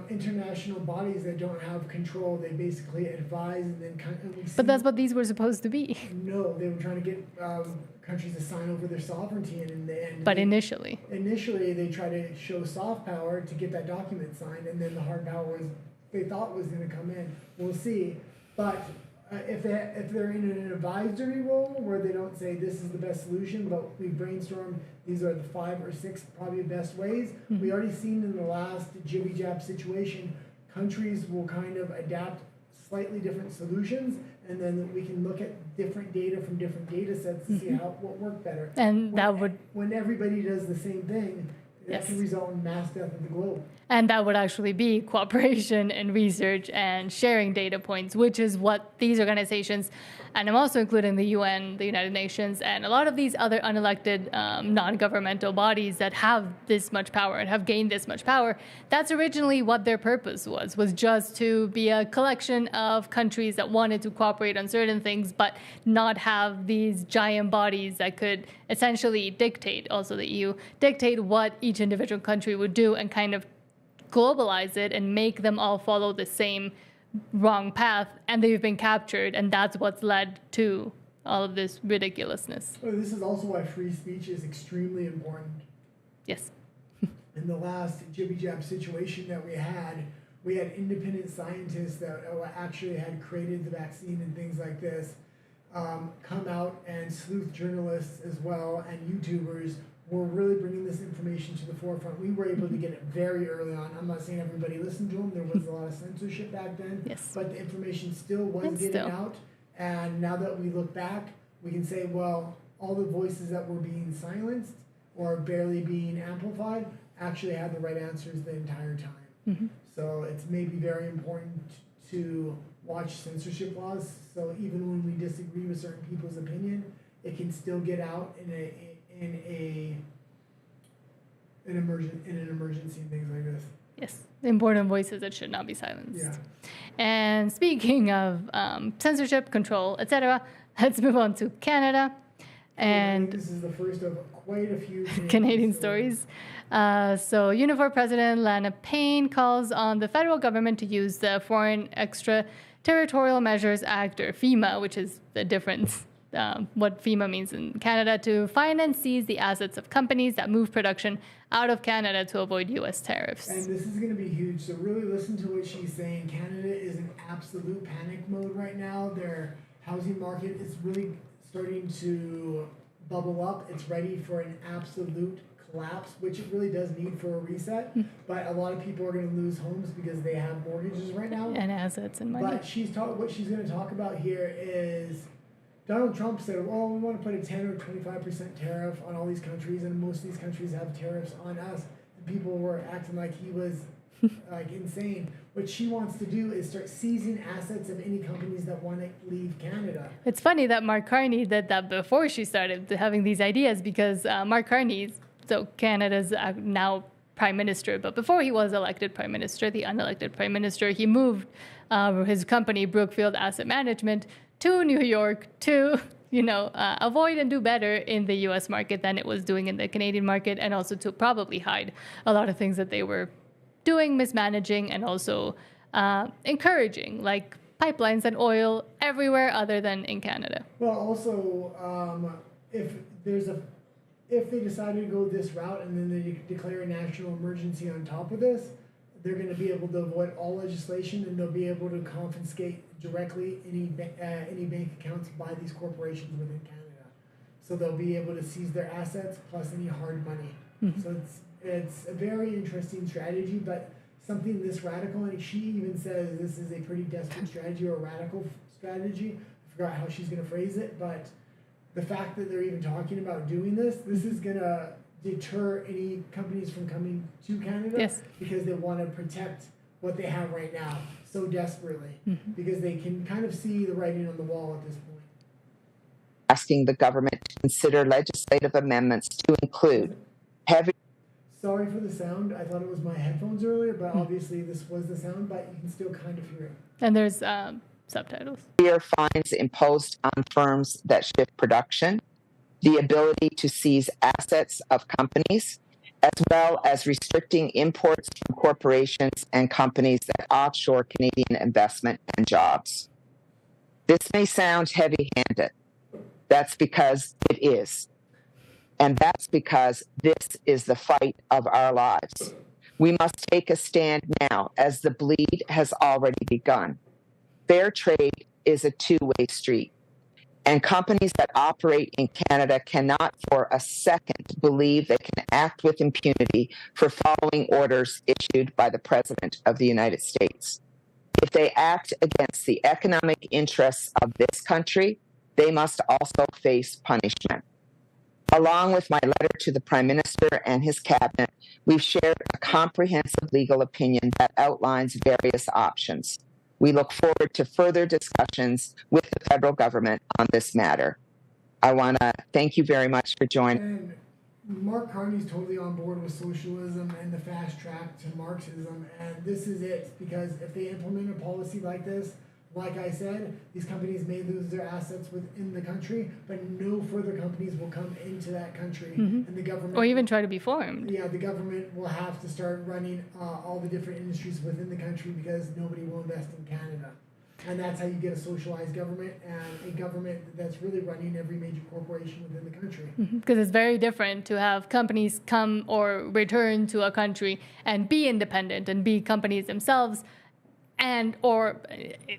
international bodies that don't have control. They basically advise and then kind of... But that's what these were supposed to be. No, they were trying to get countries to sign over their sovereignty, and in the end... But initially, they tried to show soft power to get that document signed, and then the hard power they thought was going to come in. We'll see. But if they're in an advisory role where they don't say this is the best solution, but we brainstorm these are the 5 or 6 probably best ways. We already seen in the last jibby jab situation, countries will kind of adapt slightly different solutions, and then we can look at different data from different data sets to see what worked better. And that would, when everybody does the same thing, that Yes. can result in mass death of the globe. and that would actually be cooperation and research and sharing data points, which is what these organizations, and I'm also including the UN, the United Nations, and a lot of these other unelected non-governmental bodies that have this much power and have gained this much power. That's originally what their purpose was just to be a collection of countries that wanted to cooperate on certain things, but not have these giant bodies that could essentially dictate, also the EU, dictate what each individual country would do and kind of globalize it and make them all follow the same wrong path, and they've been captured, and that's what's led to all of this ridiculousness. Well, this is also why free speech is extremely important. Yes. In the last jibby-jab situation that we had independent scientists that actually had created the vaccine and things like this come out, and sleuth journalists as well and YouTubers were really bringing this information to the forefront. We were able to get it very early on. I'm not saying everybody listened to them. There was a lot of censorship back then. Yes. But the information still was And getting still. out. And now that we look back, we can say, well, all the voices that were being silenced or barely being amplified actually had the right answers the entire time. So it's maybe very important to watch censorship laws. So even when we disagree with certain people's opinion, it can still get out in an emergency and things like this. Yes, important voices that should not be silenced. Yeah. And speaking of censorship, control, etc., let's move on to Canada. I think And this is the first of quite a few Canadian stories. So, Unifor President Lana Payne calls on the federal government to use the Foreign Extraterritorial Measures Act, or FEMA, which is the difference, what FEMA means in Canada, to find and seize the assets of companies that move production out of Canada to avoid U.S. tariffs. And this is going to be huge. So really listen to what she's saying. Canada is in absolute panic mode right now. Their housing market is really starting to bubble up. It's ready for an absolute collapse, which it really does need for a reset. But a lot of people are going to lose homes because they have mortgages right now. And assets and money. But what she's going to talk about here is Donald Trump said, well, we want to put a 10 or 25% tariff on all these countries, and most of these countries have tariffs on us. And people were acting like he was like insane. What she wants to do is start seizing assets of any companies that want to leave Canada. It's funny that Mark Carney did that before she started having these ideas, because Mark Carney, so Canada's now prime minister, but before he was elected prime minister, the unelected prime minister, he moved his company, Brookfield Asset Management, to New York to, avoid and do better in the U.S. market than it was doing in the Canadian market, and also to probably hide a lot of things that they were doing, mismanaging, and also encouraging, like pipelines and oil everywhere other than in Canada. Well, also, if they decided to go this route and then they declare a national emergency on top of this, they're going to be able to avoid all legislation, and they'll be able to confiscate directly any bank accounts by these corporations within Canada. So they'll be able to seize their assets plus any hard money. So it's a very interesting strategy, but something this radical, and she even says this is a pretty desperate strategy or a radical strategy. I forgot how she's going to phrase it, but the fact that they're even talking about doing this is going to deter any companies from coming to Canada. Yes. Because they want to protect what they have right now so desperately, because they can kind of see the writing on the wall at this point. Asking the government to consider legislative amendments to include heavy. Sorry for the sound. I thought it was my headphones earlier, but obviously this was the sound, but you can still kind of hear it. And there's subtitles. Severe fines imposed on firms that shift production, the ability to seize assets of companies, as well as restricting imports from corporations and companies that offshore Canadian investment and jobs. This may sound heavy-handed. That's because it is. And that's because this is the fight of our lives. We must take a stand now, as the bleed has already begun. Fair trade is a two-way street, and companies that operate in Canada cannot for a second believe they can act with impunity for following orders issued by the President of the United States. If they act against the economic interests of this country, they must also face punishment. Along with my letter to the Prime Minister and his cabinet, we've shared a comprehensive legal opinion that outlines various options. We look forward to further discussions with the federal government on this matter. I want to thank you very much for joining. And Mark Carney's totally on board with socialism and the fast track to Marxism, and this is it, because if they implement a policy like this, like I said, these companies may lose their assets within the country, but no further companies will come into that country, and the government... Or even try to be formed. Yeah, the government will have to start running all the different industries within the country because nobody will invest in Canada. And that's how you get a socialized government and a government that's really running every major corporation within the country. Because it's very different to have companies come or return to a country and be independent and be companies themselves. And or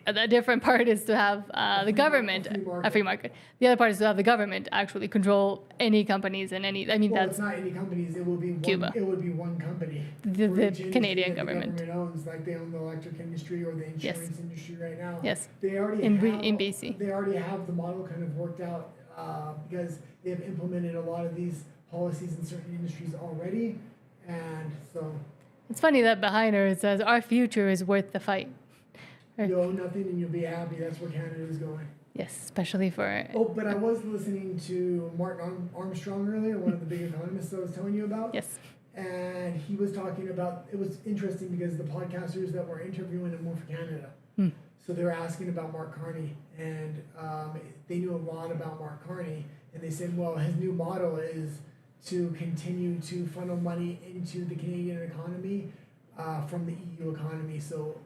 a different part is to have the government, a free market. The other part is to have the government actually control any companies and any. I mean, Well, that's it's not any companies. It will be Cuba. It would be one company. The For each Canadian industry that government. The government owns, like they own the electric industry or the insurance industry right now. Yes. They already In have, BC. They already have the model kind of worked out because they have implemented a lot of these policies in certain industries already, and so. It's funny that behind her it says, "Our future is worth the fight." You own nothing and you'll be happy. That's where Canada is going. Yes, especially for... Oh, but I was listening to Martin Armstrong earlier, one of the big economists I was telling you about. Yes. And he was talking about, it was interesting because the podcasters that were interviewing him were for Canada. So they were asking about Mark Carney, and they knew a lot about Mark Carney. And they said, well, his new model is to continue to funnel money into the Canadian economy from the EU economy. So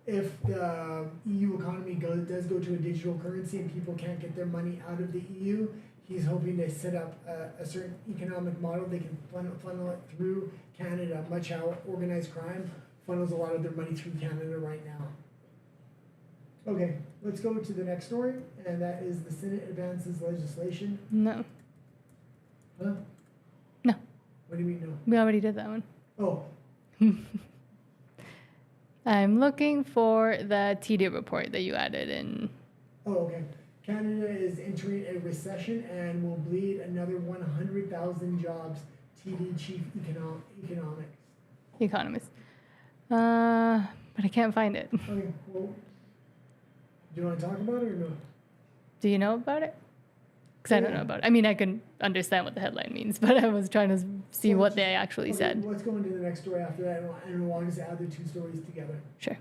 if the EU economy does go to a digital currency and people can't get their money out of the EU, he's hoping to set up a certain economic model. They can funnel it through Canada, much how organized crime funnels a lot of their money through Canada right now. Okay, let's go to the next story, and that is the Senate advances legislation. No. Huh? No. What do you mean no? We already did that one. Oh. I'm looking for the TD report that you added in. Oh, okay. Canada is entering a recession and will bleed another 100,000 jobs, TD Chief Economist. But I can't find it. Okay, well, do you want to talk about it or no? Do you know about it? Because I don't know about it. I mean, I can understand what the headline means, but I was trying to see what they actually said. Let's go into the next story after that, and we'll just add the two stories together. Sure.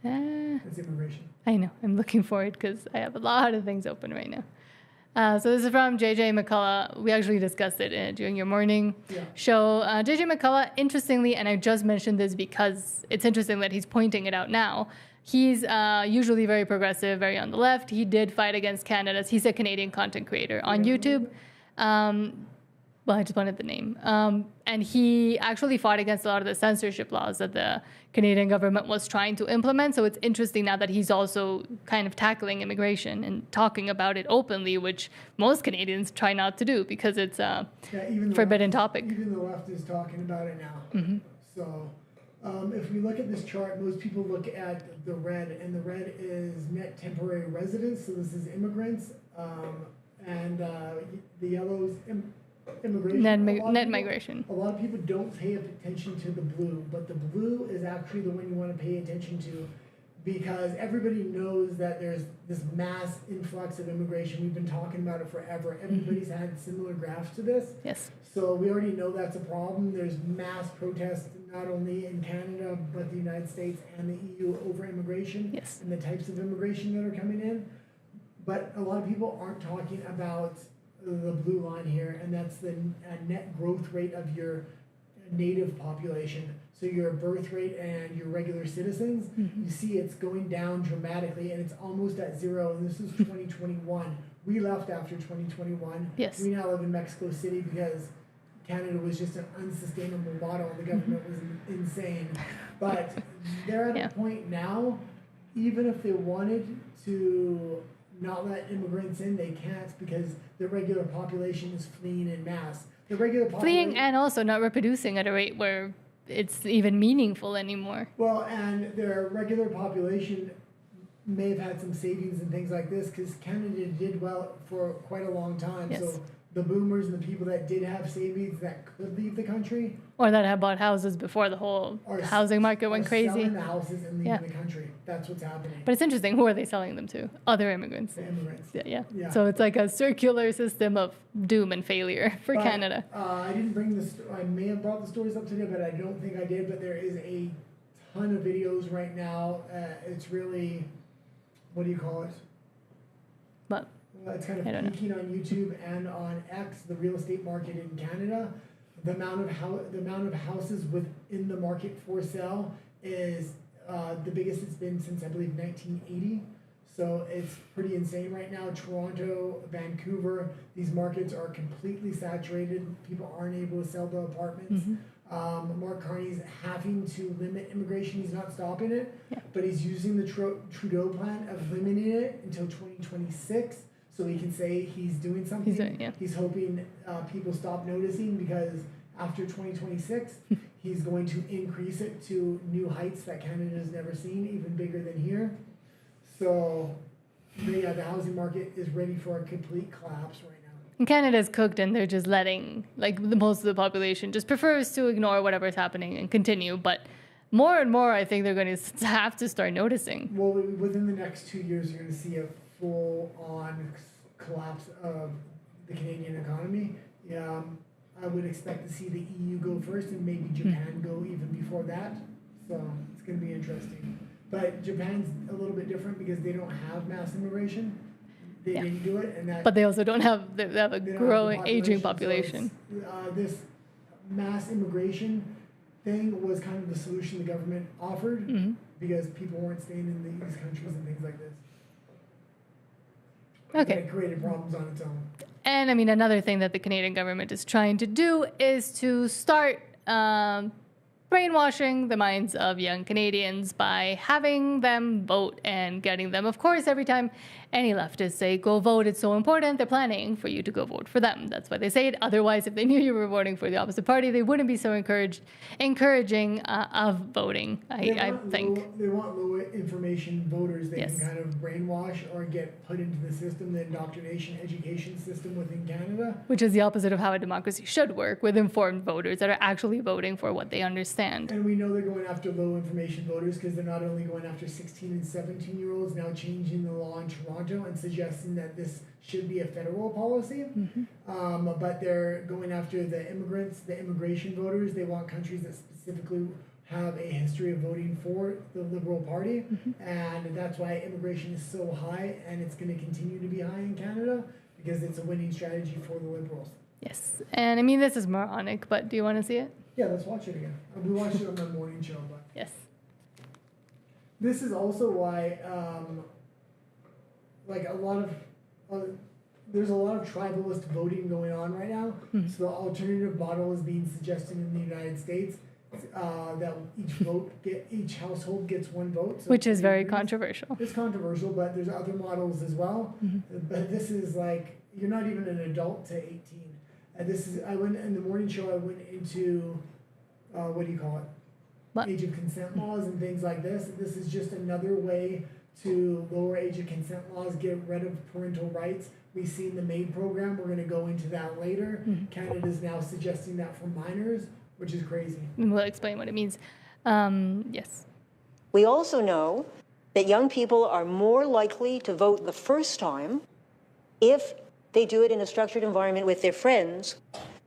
That's immigration. I know. I'm looking for it because I have a lot of things open right now. So this is from J.J. McCullough. We actually discussed it during your morning show. J.J. McCullough, interestingly, and I just mentioned this because it's interesting that he's pointing it out now, he's usually very progressive, very on the left. He did fight against Canada's. He's a Canadian content creator on YouTube. Well, I just wanted the name. And he actually fought against a lot of the censorship laws that the Canadian government was trying to implement. So it's interesting now that he's also kind of tackling immigration and talking about it openly, which most Canadians try not to do because it's a forbidden topic. Even the left is talking about it now. So if we look at this chart, most people look at the red, and the red is net temporary residents. So this is immigrants. And the yellow is immigration. Net migration. A lot of people don't pay attention to the blue, but the blue is actually the one you want to pay attention to because everybody knows that there's this mass influx of immigration. We've been talking about it forever. Everybody's had similar graphs to this. Yes. So we already know that's a problem. There's mass protests not only in Canada, but the United States and the EU over immigration and the types of immigration that are coming in. But a lot of people aren't talking about the blue line here, and that's the net growth rate of your native population. So your birth rate and your regular citizens, you see it's going down dramatically, and it's almost at zero, and this is 2021. We left after 2021. Yes. We now live in Mexico City because Canada was just an unsustainable model, and the government was insane. But they're at a point now, even if they wanted to not let immigrants in, they can't because the regular population is fleeing en masse. The regular population... Fleeing and also not reproducing at a rate where it's even meaningful anymore. Well, and their regular population may have had some savings and things like this because Canada did well for quite a long time. Yes. So the boomers and the people that did have savings that could leave the country Or that have bought houses before the whole housing market went crazy. selling the houses and leaving the country. That's what's happening. But it's interesting, who are they selling them to? Other immigrants. The immigrants. Yeah. So it's like a circular system of doom and failure for But, Canada. I didn't bring I may have brought the stories up today, but I don't think I did. But there is a ton of videos right now. It's really, what do you call it? But It's kind of peaking on YouTube and on X, the real estate market in Canada. The amount of houses within the market for sale is the biggest it's been since I believe 1980. So it's pretty insane right now. Toronto, Vancouver, these markets are completely saturated. People aren't able to sell the apartments. Mark Carney's having to limit immigration. He's not stopping it, but he's using the Trudeau plan of limiting it until 2026. So he can say he's doing something. He's hoping people stop noticing because after 2026, he's going to increase it to new heights that Canada has never seen, even bigger than here. So, the housing market is ready for a complete collapse right now. And Canada's cooked, and they're just letting, most of the population just prefers to ignore whatever's happening and continue. But more and more, I think they're going to have to start noticing. Well, within the next 2 years, you're going to see a full-on collapse of the Canadian economy. I would expect to see the EU go first and maybe Japan go even before that. So it's going to be interesting. But Japan's a little bit different because they don't have mass immigration. They didn't do it, and that. But they also don't have. They have a growing, aging population. So this mass immigration thing was kind of the solution the government offered because people weren't staying in these countries and things like this. Okay. It created problems on its own. And I mean, another thing that the Canadian government is trying to do is to start brainwashing the minds of young Canadians by having them vote and getting them, of course, every time any leftists say, go vote, it's so important, they're planning for you to go vote for them. That's why they say it. Otherwise, if they knew you were voting for the opposite party, they wouldn't be so encouraging of voting, I think. They want low information voters they can kind of brainwash or get put into the system, the indoctrination education system within Canada. Which is the opposite of how a democracy should work, with informed voters that are actually voting for what they understand. And we know they're going after low information voters because they're not only going after 16 and 17-year-olds, now changing the law in Toronto and suggesting that this should be a federal policy. But they're going after the immigrants, the immigration voters. They want countries that specifically have a history of voting for the Liberal Party. And that's why immigration is so high, and it's going to continue to be high in Canada because it's a winning strategy for the Liberals. Yes. And I mean, this is moronic, but do you want to see it? Yeah, let's watch it again. We watched it on my morning show. But yes. This is also why, there's a lot of tribalist voting going on right now. So the alternative model is being suggested in the United States that each household gets one vote. So which is very controversial. It's controversial, but there's other models as well. But this is like, you're not even an adult to 18. And I went in the morning show, I went into, what do you call it? Age of consent laws and things like this. This is just another way to lower age of consent laws, get rid of parental rights. We've seen the MAID program. We're going to go into that later. Canada's now suggesting that for minors, which is crazy. We'll explain what it means. Yes. We also know that young people are more likely to vote the first time if they do it in a structured environment with their friends,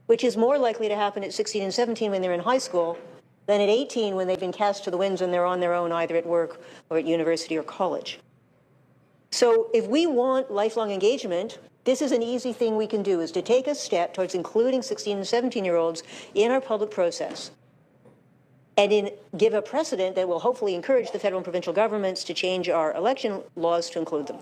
which is more likely to happen at 16 and 17 when they're in high school than at 18 when they've been cast to the winds and they're on their own either at work or at university or college. So if we want lifelong engagement, this is an easy thing we can do, is to take a step towards including 16 and 17-year-olds in our public process and give a precedent that will hopefully encourage the federal and provincial governments to change our election laws to include them.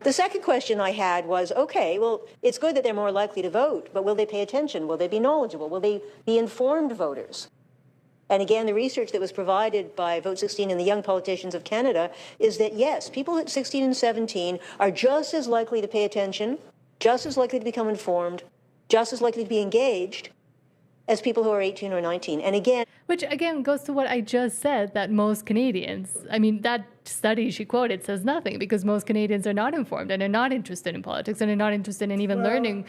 The second question I had was, okay, well, it's good that they're more likely to vote, but will they pay attention? Will they be knowledgeable? Will they be informed voters? And again, the research that was provided by Vote 16 and the Young Politicians of Canada is that, yes, people at 16 and 17 are just as likely to pay attention, just as likely to become informed, just as likely to be engaged as people who are 18 or 19. And again, Which again goes to what I just said, that most Canadians, I mean, that study she quoted says nothing, because most Canadians are not informed and are not interested in politics and are not interested in even learning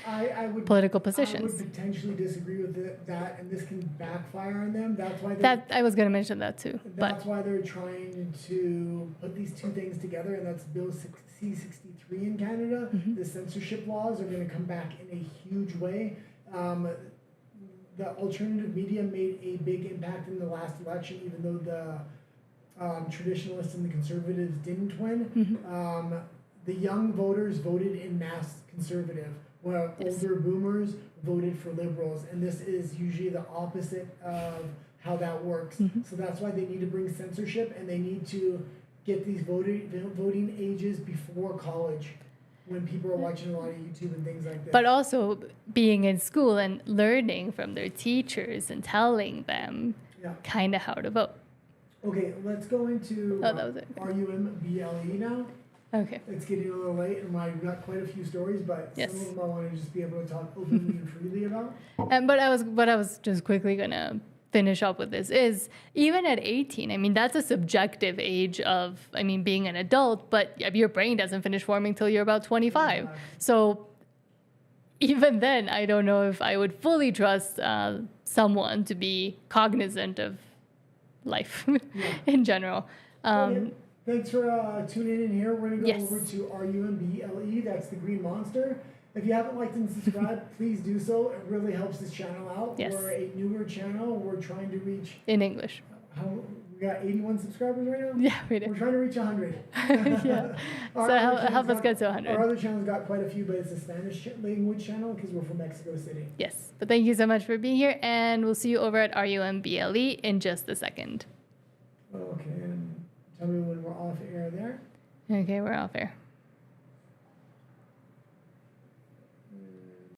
political positions. I would potentially disagree with that, and this can backfire on them. That's why I was going to mention that too. That's why they're trying to put these two things together, and that's Bill C-63 in Canada. Mm-hmm. The censorship laws are going to come back in a huge way. The alternative media made a big impact in the last election, even though the traditionalists and the conservatives didn't win. Mm-hmm. The young voters voted in mass conservative, while older boomers voted for liberals, and this is usually the opposite of how that works. Mm-hmm. So that's why they need to bring censorship, and they need to get these voting ages before college, when people are watching a lot of YouTube and things like that. But also being in school and learning from their teachers and telling them kind of how to vote. Okay, let's go into that was it. RUMBLE now. Okay. It's getting a little late, and I've got quite a few stories, but Yes. some of them I want to just be able to talk openly and freely about. But I was just quickly gonna finish up with this is, even at 18, I mean, that's a subjective age of, I mean, being an adult, but your brain doesn't finish forming till you're about 25. So even then, I don't know if I would fully trust someone to be cognizant of life in general. Thanks for tuning in here. We're going to go Yes. over to RUMBLE. That's the green monster. If you haven't liked and subscribed, please do so. It really helps this channel out. Yes. We're a newer channel. We're trying to reach... In English. We got 81 subscribers right now? Yeah, we do. We're trying to reach 100. Yeah. So help us get to 100. Our other channel's got quite a few, but it's a Spanish language channel because we're from Mexico City. Yes. But thank you so much for being here, and we'll see you over at RUMBLE in just a second. Okay, and tell me when we're off air there. Okay, we're off air.